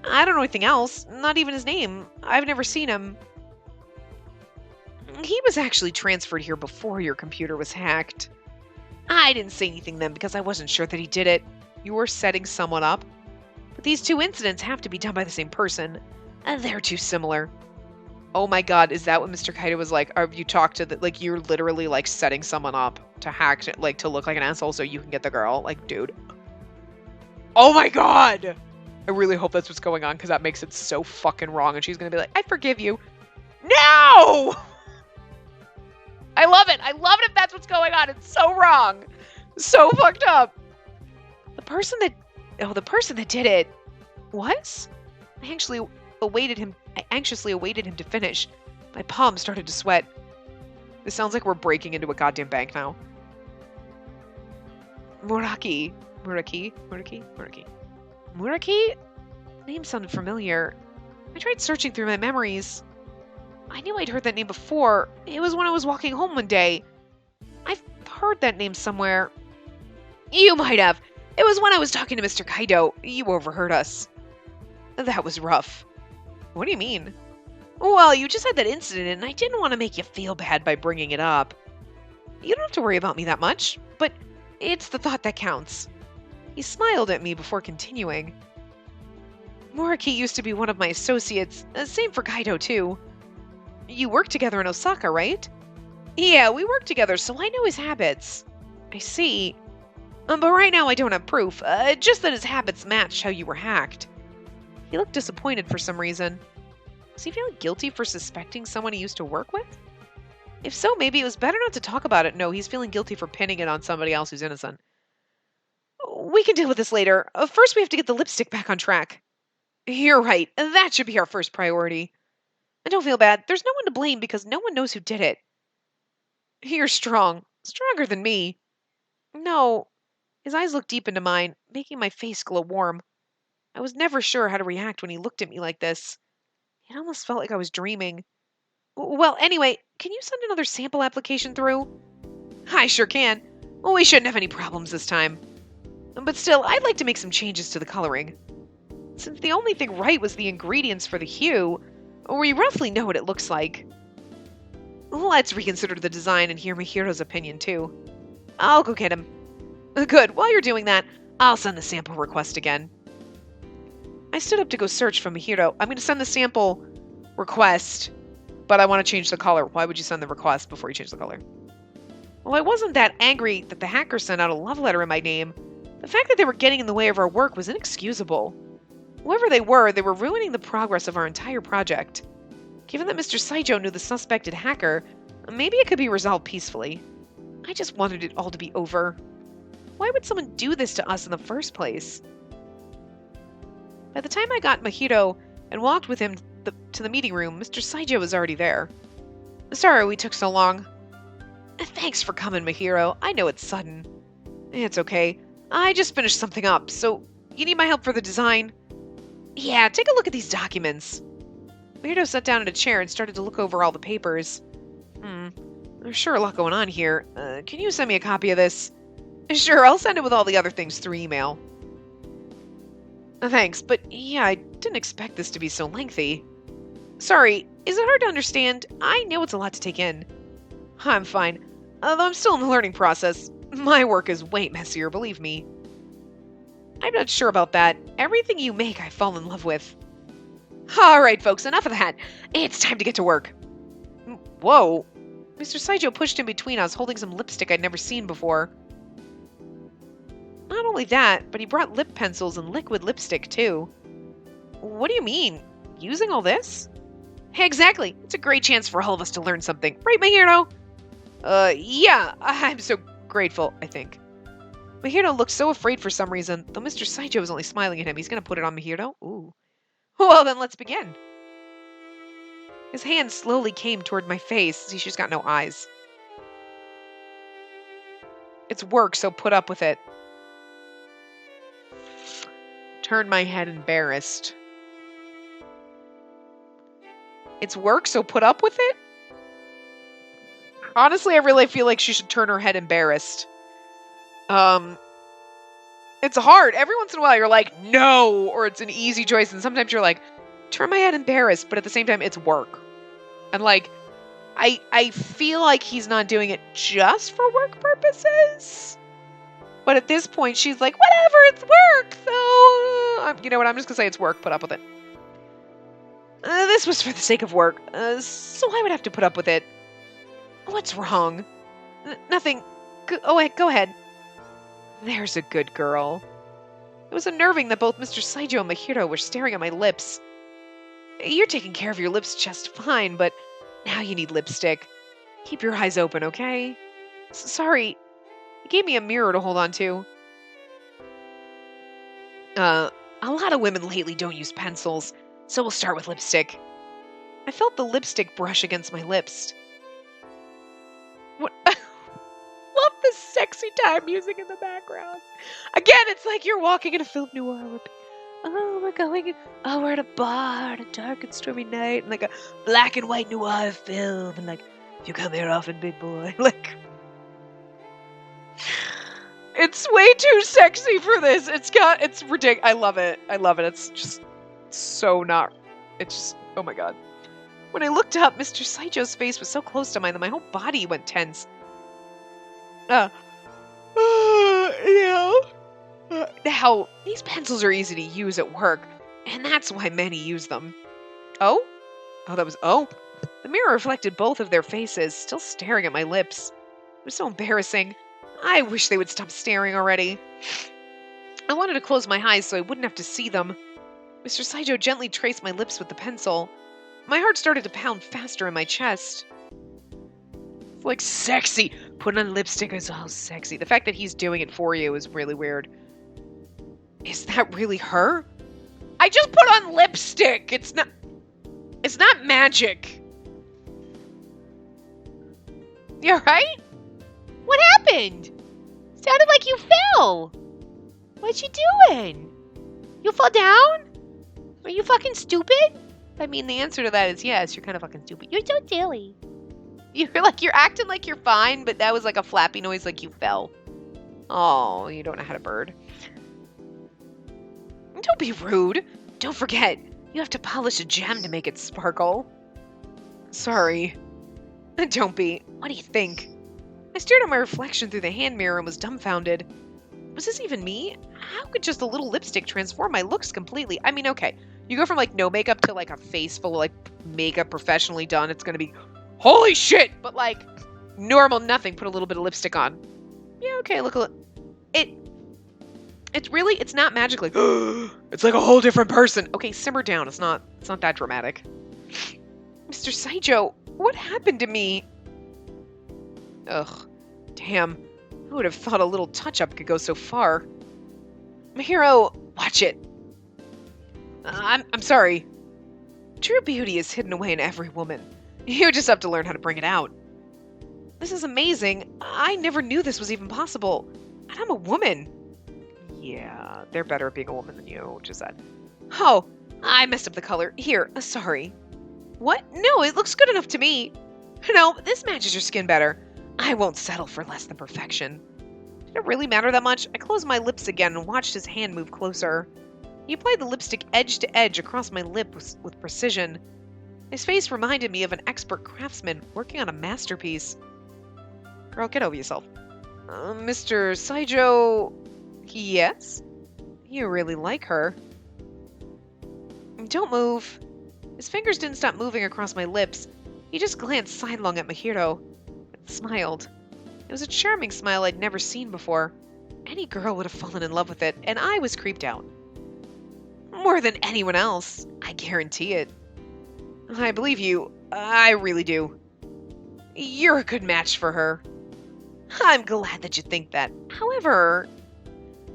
I don't know anything else, not even his name. I've never seen him. He was actually transferred here before your computer was hacked. I didn't say anything then because I wasn't sure that he did it. You were setting someone up. But these two incidents have to be done by the same person. They're too similar. Oh my god, is that what Mr. Kaito was like? Have you talked to like, you're literally like setting someone up to hack, like to look like an asshole so you can get the girl? Like, dude. Oh my god! I really hope that's what's going on because that makes it so fucking wrong. And she's gonna be like, I forgive you. No! I love it. I love it if that's what's going on. It's so wrong. So fucked up. The person that did it was? I anxiously awaited him to finish. My palms started to sweat. This sounds like we're breaking into a goddamn bank now. Muraki? The name sounded familiar. I tried searching through my memories. I knew I'd heard that name before. It was when I was walking home one day. I've heard that name somewhere. You might have. It was when I was talking to Mr. Kaito. You overheard us. That was rough. What do you mean? Well, you just had that incident and I didn't want to make you feel bad by bringing it up. You don't have to worry about me that much, but it's the thought that counts. He smiled at me before continuing. Moriki used to be one of my associates. Same for Kaito, too. You work together in Osaka, right? Yeah, we work together, so I know his habits. I see. But right now I don't have proof. Just that his habits matched how you were hacked. He looked disappointed for some reason. Was he feeling guilty for suspecting someone he used to work with? If so, maybe it was better not to talk about it. No, he's feeling guilty for pinning it on somebody else who's innocent. We can deal with this later. First, we have to get the lipstick back on track. You're right. That should be our first priority. And don't feel bad. There's no one to blame because no one knows who did it. You're strong. Stronger than me. No. His eyes looked deep into mine, making my face glow warm. I was never sure how to react when he looked at me like this. It almost felt like I was dreaming. Well, anyway, can you send another sample application through? I sure can. We shouldn't have any problems this time. But still, I'd like to make some changes to the coloring. Since the only thing right was the ingredients for the hue, we roughly know what it looks like. Let's reconsider the design and hear Mihiro's opinion, too. I'll go get him. Good, while you're doing that, I'll send the sample request again. I stood up to go search for Mihiro. I'm going to send the sample request, but I want to change the color. Why would you send the request before you change the color? Well, I wasn't that angry that the hacker sent out a love letter in my name. The fact that they were getting in the way of our work was inexcusable. Whoever they were ruining the progress of our entire project. Given that Mr. Saijo knew the suspected hacker, maybe it could be resolved peacefully. I just wanted it all to be over. Why would someone do this to us in the first place? By the time I got Mahito and walked with him to the meeting room, Mr. Saijo was already there. Sorry we took so long. Thanks for coming, Mahiro. I know it's sudden. It's okay. I just finished something up, so you need my help for the design? Yeah, take a look at these documents. Mahito sat down in a chair and started to look over all the papers. There's sure a lot going on here. Can you send me a copy of this? Sure, I'll send it with all the other things through email. Thanks, but yeah, I didn't expect this to be so lengthy. Sorry, is it hard to understand? I know it's a lot to take in. I'm fine, although I'm still in the learning process. My work is way messier, believe me. I'm not sure about that. Everything you make, I fall in love with. Alright, folks, enough of that. It's time to get to work. Whoa. Mr. Saijo pushed in between us, holding some lipstick I'd never seen before. Not only that, but he brought lip pencils and liquid lipstick, too. What do you mean? Using all this? Exactly. It's a great chance for all of us to learn something. Right, Mahiro? Yeah, I'm so grateful, I think. Mahiro looked so afraid for some reason, though Mr. Saijo was only smiling at him. He's going to put it on Mahiro? Ooh. Well, then let's begin. His hand slowly came toward my face. See, she's got no eyes. It's work, so put up with it. Turned my head embarrassed. It's work, so put up with it? Honestly, I really feel like she should turn her head embarrassed. It's hard. Every once in a while you're like, no, or it's an easy choice, and sometimes you're like, turn my head embarrassed, but at the same time, it's work. And like, I feel like he's not doing it just for work purposes. But at this point, she's like, whatever, it's work, so... you know what, I'm just gonna say it's work, put up with it. This was for the sake of work, so I would have to put up with it. What's wrong? Nothing. Go ahead. There's a good girl. It was unnerving that both Mr. Saijo and Mahiro were staring at my lips. You're taking care of your lips just fine, but now you need lipstick. Keep your eyes open, okay? Sorry. He gave me a mirror to hold on to. A lot of women lately don't use pencils, so we'll start with lipstick. I felt the lipstick brush against my lips. What? Love the sexy time music in the background. Again, it's like you're walking in a film noir. We're at a bar on a dark and stormy night, and like a black and white noir film, and like, you come here often, big boy. Like, it's way too sexy for this. It's ridiculous. I love it. It's just so not. It's just, oh my god. When I looked up, Mr. Saijo's face was so close to mine that my whole body went tense. Now, these pencils are easy to use at work, and that's why many use them. Oh? The mirror reflected both of their faces, still staring at my lips. It was so embarrassing. I wish they would stop staring already. I wanted to close my eyes so I wouldn't have to see them. Mr. Saijo gently traced my lips with the pencil. My heart started to pound faster in my chest. It's like sexy. Putting on lipstick is all sexy. The fact that he's doing it for you is really weird. Is that really her? I just put on lipstick. It's not magic. You alright? What happened? Sounded like you fell. What you doing? You fall down? Are you fucking stupid? I mean, the answer to that is yes, you're kind of fucking stupid. You're so silly. You're acting like you're fine, but that was like a flappy noise like you fell. Oh, you don't know how to bird. Don't be rude. Don't forget, you have to polish a gem to make it sparkle. Sorry. Don't be. What do you think? I stared at my reflection through the hand mirror and was dumbfounded. Was this even me? How could just a little lipstick transform my looks completely? I mean, okay, you go from like no makeup to like a face full of like makeup professionally done. It's gonna be, holy shit! But like, normal nothing, put a little bit of lipstick on. Yeah, okay, look a it's not magic like, it's like a whole different person. Okay, simmer down, it's not that dramatic. Mr. Saijo, what happened to me? Ugh, damn. Who would have thought a little touch-up could go so far? Mahiro, watch it. I'm sorry. True beauty is hidden away in every woman. You just have to learn how to bring it out. This is amazing. I never knew this was even possible. And I'm a woman. Yeah, they're better at being a woman than you, Gisette. Oh, I messed up the color. Here, sorry. What? No, it looks good enough to me. No, this matches your skin better. I won't settle for less than perfection. Did it really matter that much? I closed my lips again and watched his hand move closer. He applied the lipstick edge to edge across my lips with precision. His face reminded me of an expert craftsman working on a masterpiece. Girl, get over yourself. Mr. Saijo... Yes? You really like her. Don't move. His fingers didn't stop moving across my lips. He just glanced sidelong at Mahiro and smiled. It was a charming smile I'd never seen before. Any girl would have fallen in love with it, and I was creeped out. More than anyone else, I guarantee it. I believe you. I really do. You're a good match for her. I'm glad that you think that. However,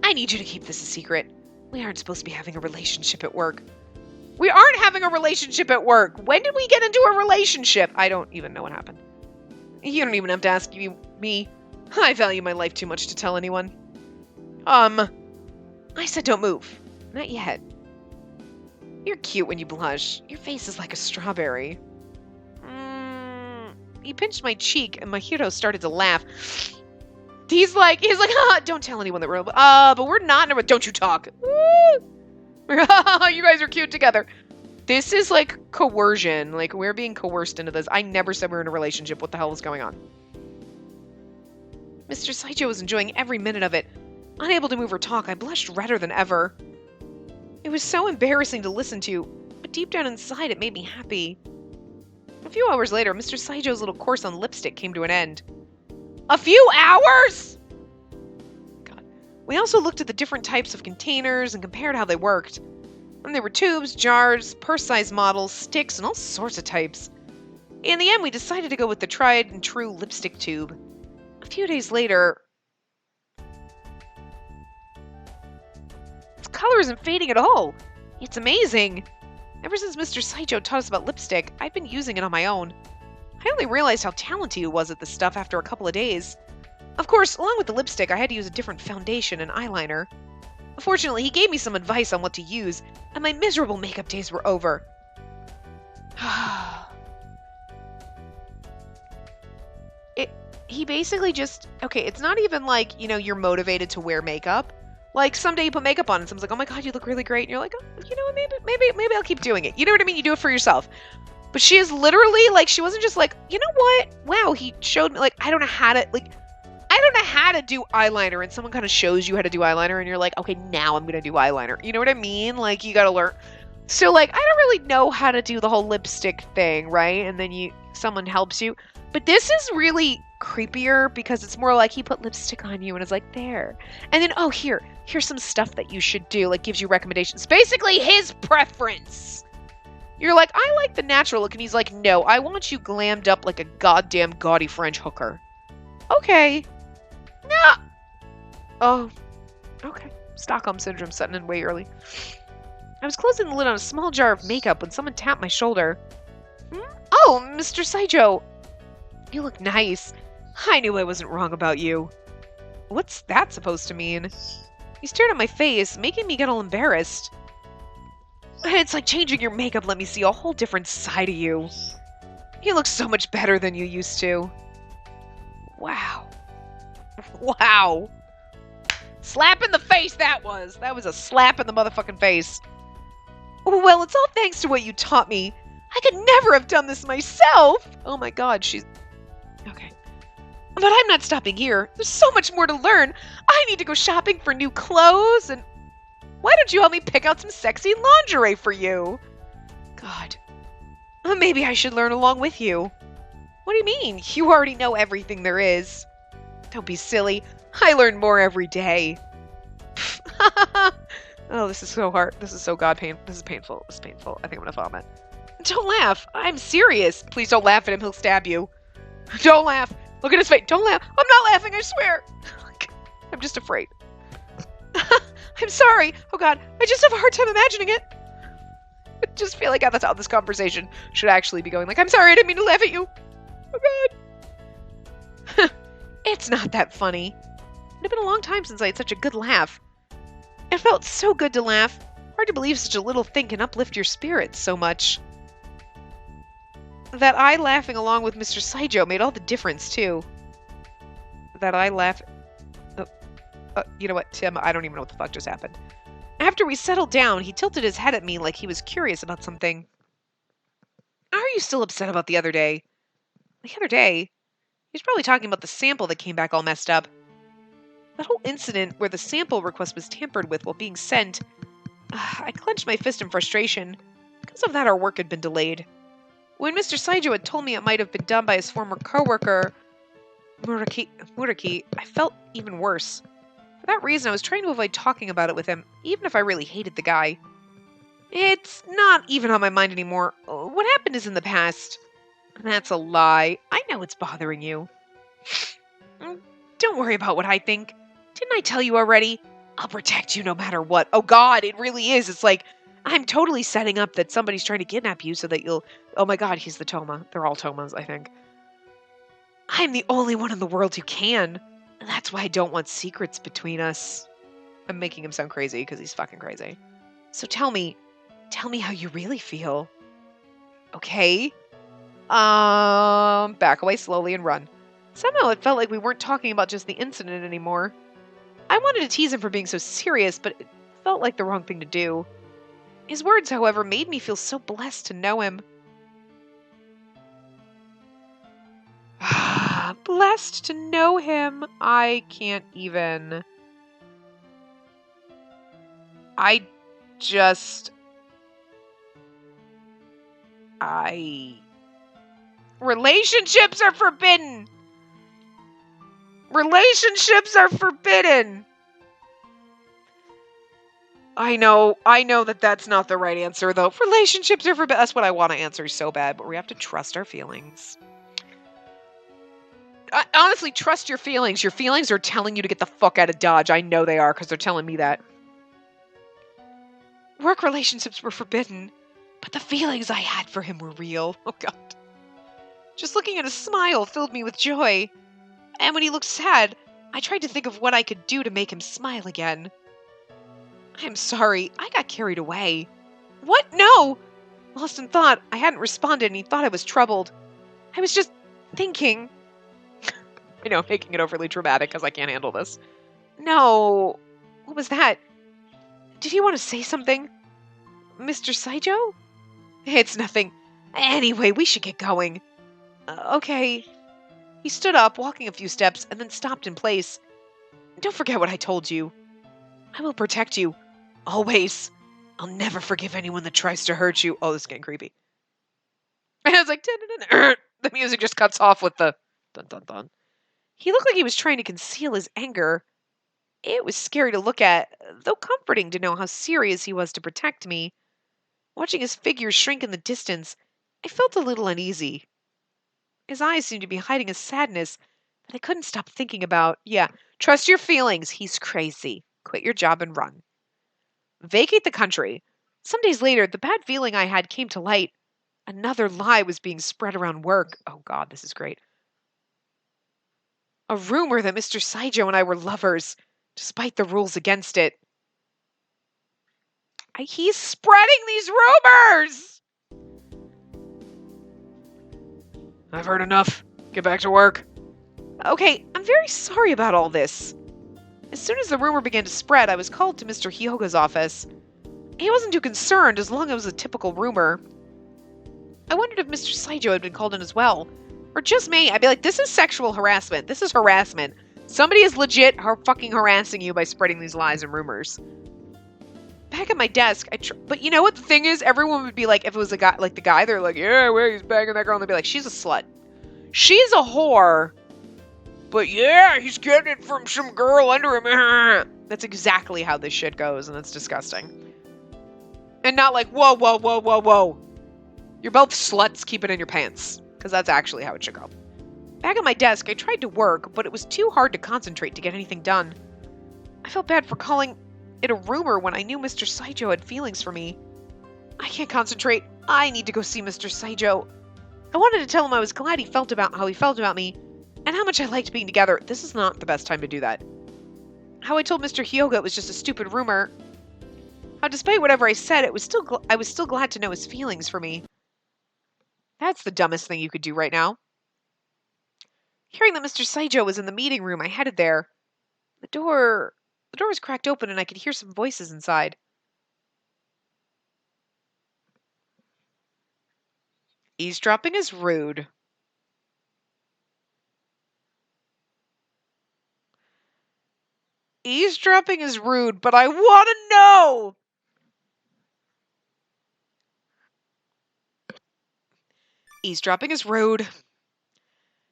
I need you to keep this a secret. We aren't supposed to be having a relationship at work. We aren't having a relationship at work. When did we get into a relationship? I don't even know what happened. You don't even have to ask me. I value my life too much to tell anyone. I said don't move. Not yet. You're cute when you blush. Your face is like a strawberry. He pinched my cheek and Mahiro started to laugh. He's like, don't tell anyone that we're, but we're not, don't you talk. You guys are cute together. This is like coercion. Like, we're being coerced into this. I never said we were in a relationship. What the hell was going on? Mr. Saijo was enjoying every minute of it. Unable to move or talk, I blushed redder than ever. It was so embarrassing to listen to, but deep down inside it made me happy. A few hours later, Mr. Saijo's little course on lipstick came to an end. A few hours?! God. We also looked at the different types of containers and compared how they worked. And there were tubes, jars, purse-sized models, sticks, and all sorts of types. In the end, we decided to go with the tried and true lipstick tube. A few days later... Its color isn't fading at all. It's amazing. Ever since Mr. Saijo taught us about lipstick, I've been using it on my own. I only realized how talented he was at this stuff after a couple of days. Of course, along with the lipstick, I had to use a different foundation and eyeliner. Fortunately, he gave me some advice on what to use, and my miserable makeup days were over. He basically just... Okay, it's not even like, you know, you're motivated to wear makeup. Like, someday you put makeup on and someone's like, oh my god, you look really great. And you're like, oh, you know what, maybe I'll keep doing it. You know what I mean? You do it for yourself. But she is literally, like, she wasn't just like, you know what? Wow, he showed me, like, I don't know how to do eyeliner. And someone kind of shows you how to do eyeliner and you're like, okay, now I'm going to do eyeliner. You know what I mean? Like, you got to learn. So, like, I don't really know how to do the whole lipstick thing, right? And then someone helps you. But this is really creepier because it's more like he put lipstick on you and it's like, there. And then, oh, here's some stuff that you should do. Like, gives you recommendations. Basically, his preference. You're like, I like the natural look. And he's like, no, I want you glammed up like a goddamn gaudy French hooker. Okay. No. Oh, okay. Stockholm Syndrome setting in way early. I was closing the lid on a small jar of makeup when someone tapped my shoulder. Oh, Mr. Saijo. You look nice. I knew I wasn't wrong about you. What's that supposed to mean? He stared at my face, making me get all embarrassed. It's like changing your makeup let me see a whole different side of you. You look so much better than you used to. Wow. Wow. Slap in the face that was. That was a slap in the motherfucking face. Well, it's all thanks to what you taught me. I could never have done this myself. Oh my god, she's... Okay. But I'm not stopping here. There's so much more to learn. I need to go shopping for new clothes and... Why don't you help me pick out some sexy lingerie for you? God. Maybe I should learn along with you. What do you mean? You already know everything there is. Don't be silly. I learn more every day. Oh, this is so hard. This is so This is painful. This is painful. I think I'm gonna vomit. Don't laugh. I'm serious. Please don't laugh at him. He'll stab you. Don't laugh. Look at his face. Don't laugh. I'm not laughing, I swear. I'm just afraid. I'm sorry. Oh god, I just have a hard time imagining it. I just feel like that's how this conversation should actually be going. Like, I'm sorry, I didn't mean to laugh at you. Oh god. It's not that funny. It had been a long time since I had such a good laugh. It felt so good to laugh. Hard to believe such a little thing can uplift your spirits so much. That eye laughing along with Mr. Saijo made all the difference, too. That eye laugh... you know what, Tim? I don't even know what the fuck just happened. After we settled down, he tilted his head at me like he was curious about something. Are you still upset about the other day? The other day? He's probably talking about the sample that came back all messed up. That whole incident where the sample request was tampered with while being sent. I clenched my fist in frustration. Because of that, our work had been delayed. When Mr. Saijo had told me it might have been done by his former coworker, Muraki, I felt even worse. For that reason, I was trying to avoid talking about it with him, even if I really hated the guy. It's not even on my mind anymore. What happened is in the past. That's a lie. I know it's bothering you. Don't worry about what I think. Didn't I tell you already? I'll protect you no matter what. Oh God, it really is. It's like, I'm totally setting up that somebody's trying to kidnap you so that you'll... Oh my God, he's the Toma. They're all Tomas, I think. I'm the only one in the world who can. And that's why I don't want secrets between us. I'm making him sound crazy because he's fucking crazy. So tell me how you really feel. Okay? Back away slowly and run. Somehow it felt like we weren't talking about just the incident anymore. I wanted to tease him for being so serious, but it felt like the wrong thing to do. His words, however, made me feel so blessed to know him. Blessed to know him. I can't even... Relationships are forbidden! Relationships are forbidden! I know that that's not the right answer, though. Relationships are forbidden. That's what I want to answer so bad, but we have to trust our feelings. Honestly, trust your feelings. Your feelings are telling you to get the fuck out of Dodge. I know they are, because they're telling me that. Work relationships were forbidden, but the feelings I had for him were real. Oh, God. Just looking at his smile filled me with joy. And when he looked sad, I tried to think of what I could do to make him smile again. I'm sorry, I got carried away. What? No! Lost in thought, I hadn't responded and he thought I was troubled. I was just thinking. I know, making it overly dramatic because I can't handle this. No. What was that? Did he want to say something? Mr. Saijo? It's nothing. Anyway, we should get going. Okay. He stood up, walking a few steps, and then stopped in place. Don't forget what I told you. I will protect you. Always. I'll never forgive anyone that tries to hurt you. Oh, this is getting creepy. And I was like, the music just cuts off with the dun dun dun. He looked like he was trying to conceal his anger. It was scary to look at, though comforting to know how serious he was to protect me. Watching his figure shrink in the distance, I felt a little uneasy. His eyes seemed to be hiding a sadness that I couldn't stop thinking about. Yeah, trust your feelings. He's crazy. Quit your job and run. Vacate the country. Some days later, the bad feeling I had came to light. Another lie was being spread around work. Oh God, this is great. A rumor that Mr. Saijo and I were lovers, despite the rules against it. He's spreading these rumors! I've heard enough. Get back to work. Okay, I'm very sorry about all this. As soon as the rumor began to spread, I was called to Mr. Hyoga's office. He wasn't too concerned as long as it was a typical rumor. I wondered if Mr. Saijo had been called in as well. Or just me. I'd be like, this is sexual harassment. This is harassment. Somebody is legit fucking harassing you by spreading these lies and rumors. Back at my desk, but you know what the thing is? Everyone would be like, if it was a guy, like the guy, they're like, yeah, where he's banging that girl. And they'd be like, she's a slut. She's a whore. But yeah, he's getting it from some girl under him. That's exactly how this shit goes, and it's disgusting. And not like, whoa, whoa, whoa, whoa, whoa. You're both sluts, keep it in your pants. Because that's actually how it should go. Back at my desk, I tried to work, but it was too hard to concentrate to get anything done. I felt bad for calling it a rumor when I knew Mr. Saijo had feelings for me. I can't concentrate. I need to go see Mr. Saijo. I wanted to tell him I was glad how he felt about me, and how much I liked being together. This is not the best time to do that. How I told Mr. Hyoga it was just a stupid rumor. How despite whatever I said, I was still glad to know his feelings for me. That's the dumbest thing you could do right now. Hearing that Mr. Saijo was in the meeting room, I headed there. The door was cracked open and I could hear some voices inside. Eavesdropping is rude. Eavesdropping is rude, but I want to know! Eavesdropping is rude.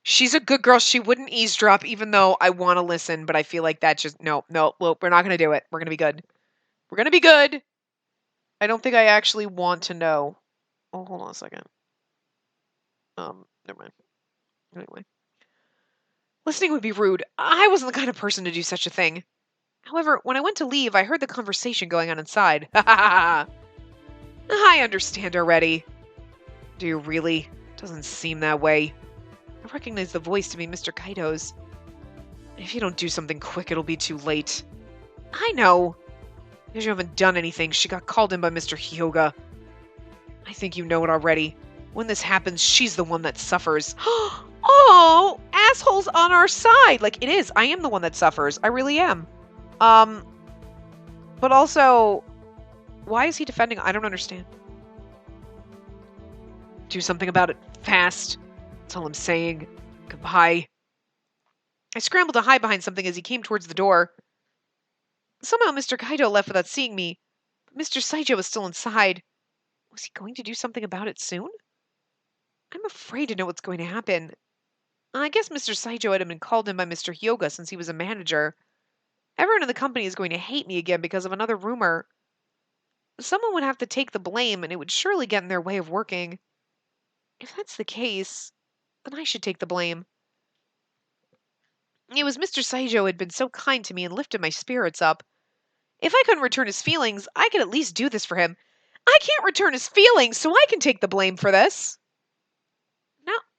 She's a good girl. She wouldn't eavesdrop, even though I want to listen, but I feel like that's just, no, well, we're not going to do it. We're going to be good. We're going to be good. I don't think I actually want to know. Oh, hold on a second. Never mind. Anyway. Listening would be rude. I wasn't the kind of person to do such a thing. However, when I went to leave, I heard the conversation going on inside. Ha ha ha! I understand already. Do you really? Doesn't seem that way. I recognize the voice to be Mr. Kaito's. If you don't do something quick, it'll be too late. I know. Because you haven't done anything, she got called in by Mr. Hyoga. I think you know it already. When this happens, she's the one that suffers. Oh, assholes on our side. Like, it is. I am the one that suffers. I really am. But also, why is he defending? I don't understand. Do something about it fast. That's all I'm saying. Goodbye. I scrambled to hide behind something as he came towards the door. Somehow Mr. Kaito left without seeing me, but Mr. Saijo was still inside. Was he going to do something about it soon? I'm afraid to know what's going to happen. I guess Mr. Saijo had been called in by Mr. Hyoga since he was a manager. Everyone in the company is going to hate me again because of another rumor. Someone would have to take the blame, and it would surely get in their way of working. If that's the case, then I should take the blame. It was Mr. Saijo who had been so kind to me and lifted my spirits up. If I couldn't return his feelings, I could at least do this for him. I can't return his feelings, so I can take the blame for this.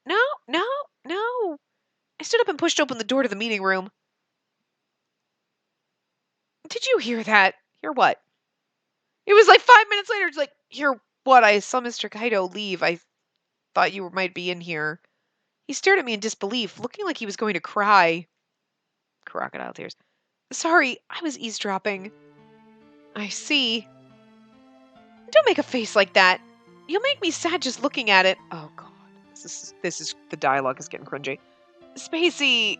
No. I stood up and pushed open the door to the meeting room. Did you hear that? Hear what? It was like 5 minutes later. It's like, hear what? I saw Mr. Kaito leave. I thought you might be in here. He stared at me in disbelief, looking like he was going to cry. Crocodile tears. Sorry, I was eavesdropping. I see. Don't make a face like that. You'll make me sad just looking at it. Oh, God. This is the dialogue is getting cringy. Spacey,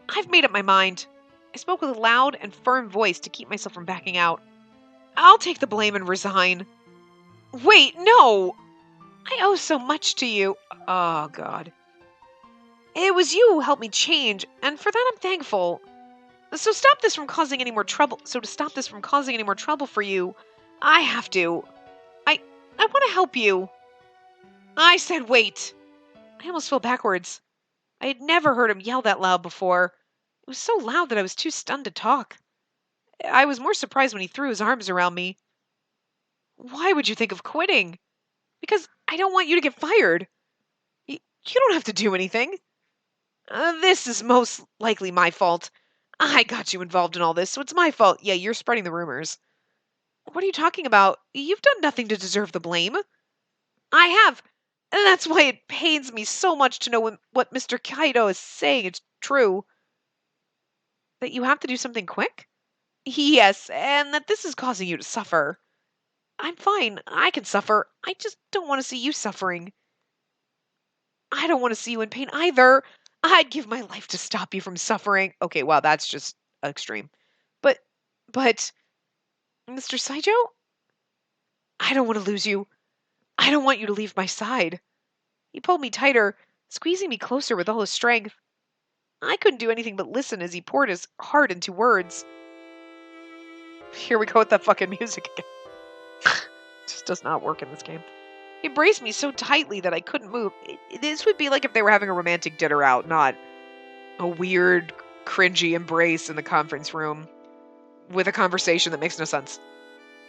I've made up my mind. I spoke with a loud and firm voice to keep myself from backing out. I'll take the blame and resign. Wait, no! I owe so much to you. Oh, God. It was you who helped me change, and for that I'm thankful. So to stop this from causing any more trouble for you, I have to. I want to help you. I said wait. I almost fell backwards. I had never heard him yell that loud before. It was so loud that I was too stunned to talk. I was more surprised when he threw his arms around me. Why would you think of quitting? Because I don't want you to get fired. You don't have to do anything. This is most likely my fault. I got you involved in all this, so it's my fault. Yeah, you're spreading the rumors. What are you talking about? You've done nothing to deserve the blame. I have. And that's why it pains me so much to know what Mr. Kaito is saying is true. That you have to do something quick? Yes, and that this is causing you to suffer. I'm fine. I can suffer. I just don't want to see you suffering. I don't want to see you in pain either. I'd give my life to stop you from suffering. Okay, wow, that's just extreme. But, Mr. Saijo? I don't want to lose you. I don't want you to leave my side. He pulled me tighter, squeezing me closer with all his strength. I couldn't do anything but listen as he poured his heart into words. Here we go with that fucking music again. Just does not work in this game. He embraced me so tightly that I couldn't move. This would be like if they were having a romantic dinner out, not a weird, cringy embrace in the conference room with a conversation that makes no sense.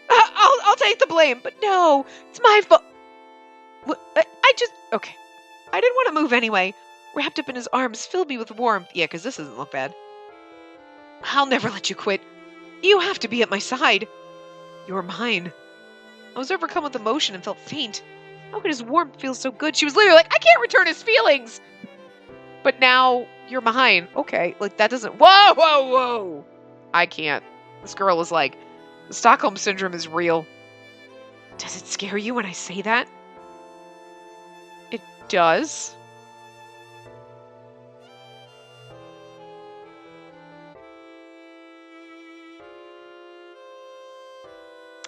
I'll take the blame, but no, it's my fault. Okay. I didn't want to move anyway. Wrapped up in his arms filled me with warmth. Yeah, because this doesn't look bad. I'll never let you quit. You have to be at my side. You're mine. I was overcome with emotion and felt faint. How could his warmth feel so good? She was literally like, I can't return his feelings! But now you're mine. Okay, like that doesn't... Whoa, whoa, whoa! I can't. This girl is like, the Stockholm Syndrome is real. Does it scare you when I say that? It does.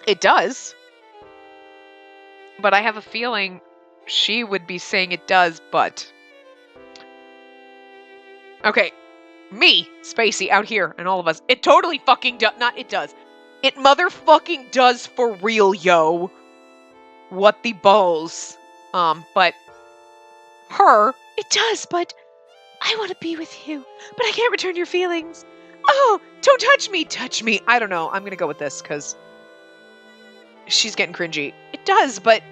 It does. But I have a feeling she would be saying it does, but... Okay. Me, Spacey, out here, and all of us. It totally fucking does. Not it does. It motherfucking does for real, yo. What the balls. But... Her... It does, but... I want to be with you. But I can't return your feelings. Oh, don't touch me. Touch me. I don't know. I'm gonna go with this, because... She's getting cringy. It does, but...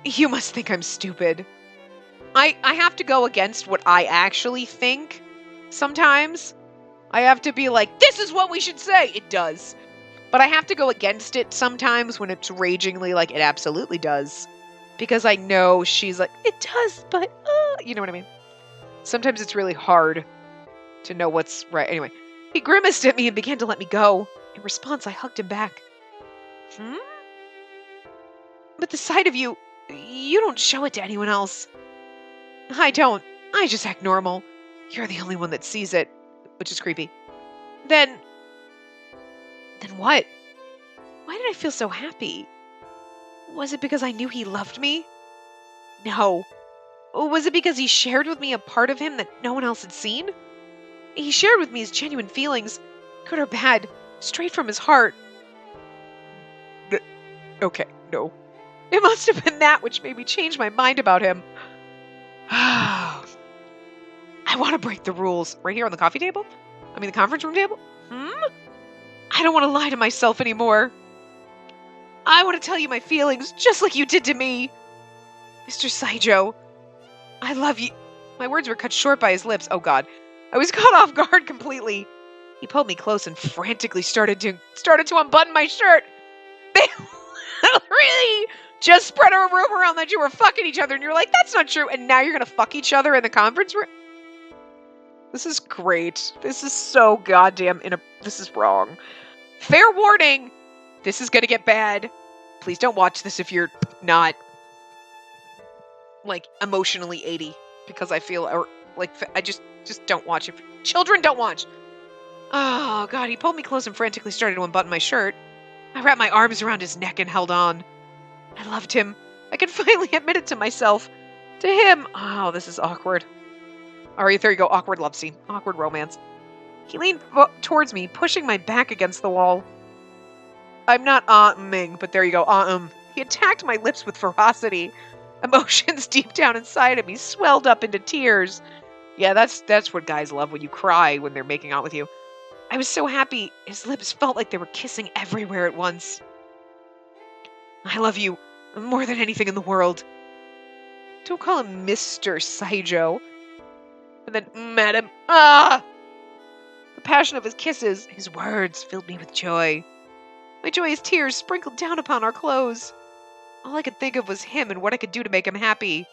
You must think I'm stupid. I have to go against what I actually think. Sometimes. I have to be like, this is what we should say! It does. But I have to go against it sometimes when it's ragingly like, it absolutely does. Because I know she's like, it does, but... You know what I mean? Sometimes it's really hard to know what's right. Anyway, he grimaced at me and began to let me go. In response, I hugged him back. But the sight of you, you don't show it to anyone else. I don't. I just act normal. You're the only one that sees it, which is creepy. Then what? Why did I feel so happy? Was it because I knew he loved me? No. Was it because he shared with me a part of him that no one else had seen? He shared with me his genuine feelings, good or bad, straight from his heart. Okay, no. It must have been that which made me change my mind about him. I want to break the rules. Right here on the coffee table? I mean the conference room table? I don't want to lie to myself anymore. I want to tell you my feelings, just like you did to me. Mr. Saijo, I love you. My words were cut short by his lips. Oh God. I was caught off guard completely. He pulled me close and frantically started to unbutton my shirt. They really just spread a rumor around that you were fucking each other, and you're like, that's not true, and now you're gonna fuck each other in the conference room? This is great. This is so goddamn this is wrong. Fair warning, this is gonna get bad. Please don't watch this if you're not, like, emotionally 80, because I feel, or, like, I just don't watch it. Children, don't watch. Oh, God, he pulled me close and frantically started to unbutton my shirt. I wrapped my arms around his neck and held on. I loved him. I could finally admit it to myself. To him. Oh, this is awkward. Alright, there you go. Awkward love scene. Awkward romance. He leaned towards me, pushing my back against the wall. I'm not ah-ming, but there you go. He attacked my lips with ferocity. Emotions deep down inside of me swelled up into tears. Yeah, that's what guys love, when you cry when they're making out with you. I was so happy, his lips felt like they were kissing everywhere at once. I love you more than anything in the world. Don't call him Mr. Saijo. And then, Madam, The passion of his kisses, his words, filled me with joy. My joyous tears sprinkled down upon our clothes. All I could think of was him and what I could do to make him happy.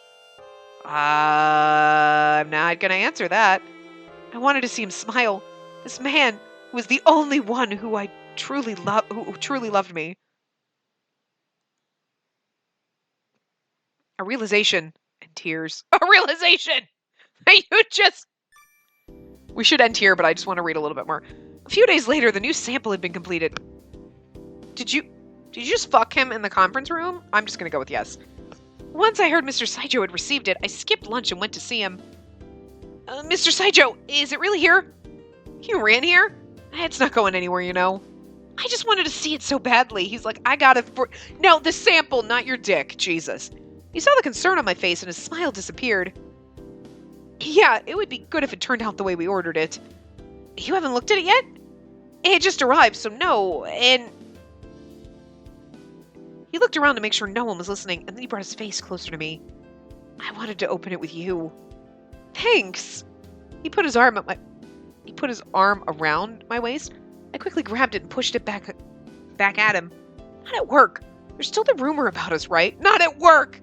I'm not gonna answer that. I wanted to see him smile. This man who was the only one who truly loved me. A realization and tears. A realization! We should end here, but I just want to read a little bit more. A few days later, the new sample had been completed. Did you just fuck him in the conference room? I'm just gonna go with yes. Once I heard Mr. Saijo had received it, I skipped lunch and went to see him. Mr. Saijo, is it really here? You ran here? It's not going anywhere, you know. I just wanted to see it so badly. He's like, I got it for... No, the sample, not your dick. Jesus. He saw the concern on my face and his smile disappeared. Yeah, it would be good if it turned out the way we ordered it. You haven't looked at it yet? It just arrived, so no, and... He looked around to make sure no one was listening, and then he brought his face closer to me. I wanted to open it with you. Thanks. He put his arm around my waist. I quickly grabbed it and pushed it back at him. How'd it work? There's still the rumor about us, right? Not at work!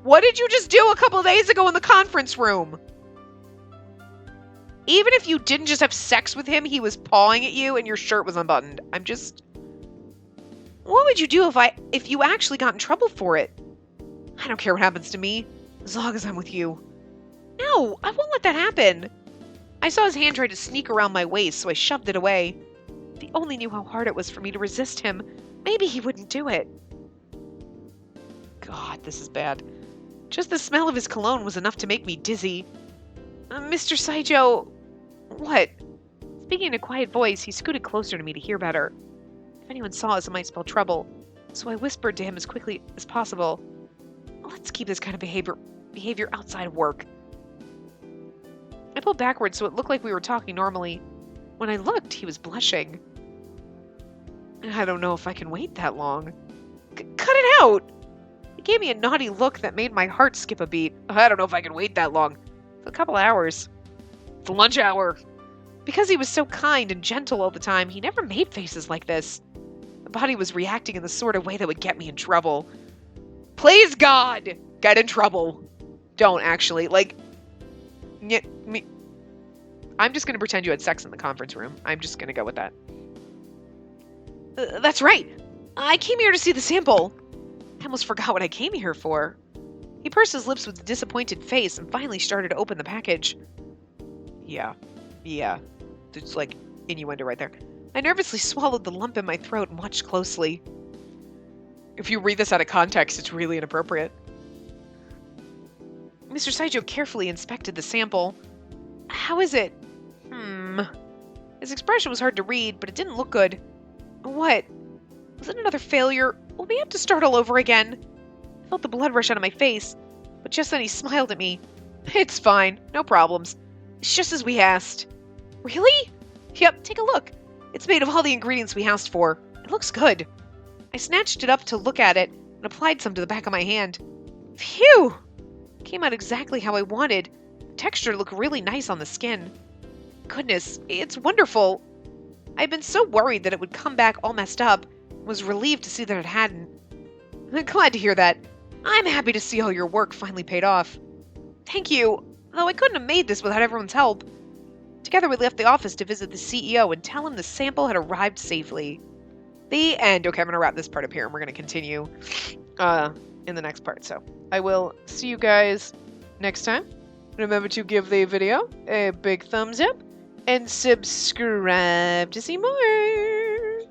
What did you just do a couple days ago in the conference room? Even if you didn't just have sex with him, he was pawing at you and your shirt was unbuttoned. What would you do if you actually got in trouble for it? I don't care what happens to me, as long as I'm with you. No, I won't let that happen. I saw his hand try to sneak around my waist, so I shoved it away. If he only knew how hard it was for me to resist him, maybe he wouldn't do it. God, this is bad. Just the smell of his cologne was enough to make me dizzy. Mr. Saijo... What? Speaking in a quiet voice, he scooted closer to me to hear better. If anyone saw us, it might spell trouble, so I whispered to him as quickly as possible. Let's keep this kind of behavior outside of work. I pulled backwards so it looked like we were talking normally. When I looked, he was blushing. I don't know if I can wait that long. Cut it out! He gave me a naughty look that made my heart skip a beat. I don't know if I can wait that long. For a couple hours. The lunch hour. Because he was so kind and gentle all the time, he never made faces like this. The body was reacting in the sort of way that would get me in trouble. Please, God! Get in trouble. Don't, actually. I'm just going to pretend you had sex in the conference room. I'm just going to go with that. That's right. I came here to see the sample. I almost forgot what I came here for. He pursed his lips with a disappointed face and finally started to open the package. Yeah. There's innuendo right there. I nervously swallowed the lump in my throat and watched closely. If you read this out of context, it's really inappropriate. Mr. Saijo carefully inspected the sample. How is it? His expression was hard to read, but it didn't look good. What? Was it another failure? Will we have to start all over again? I felt the blood rush out of my face, but just then he smiled at me. It's fine. No problems. It's just as we asked. Really? Yep, take a look. It's made of all the ingredients we asked for. It looks good. I snatched it up to look at it and applied some to the back of my hand. Phew! It came out exactly how I wanted. The texture looked really nice on the skin. Goodness, it's wonderful. I'd been so worried that it would come back all messed up and was relieved to see that it hadn't. I'm glad to hear that. I'm happy to see all your work finally paid off. Thank you, though I couldn't have made this without everyone's help. Together we left the office to visit the CEO and tell him the sample had arrived safely. The end. Okay, I'm going to wrap this part up here and we're going to continue in the next part. So I will see you guys next time. Remember to give the video a big thumbs up and subscribe to see more.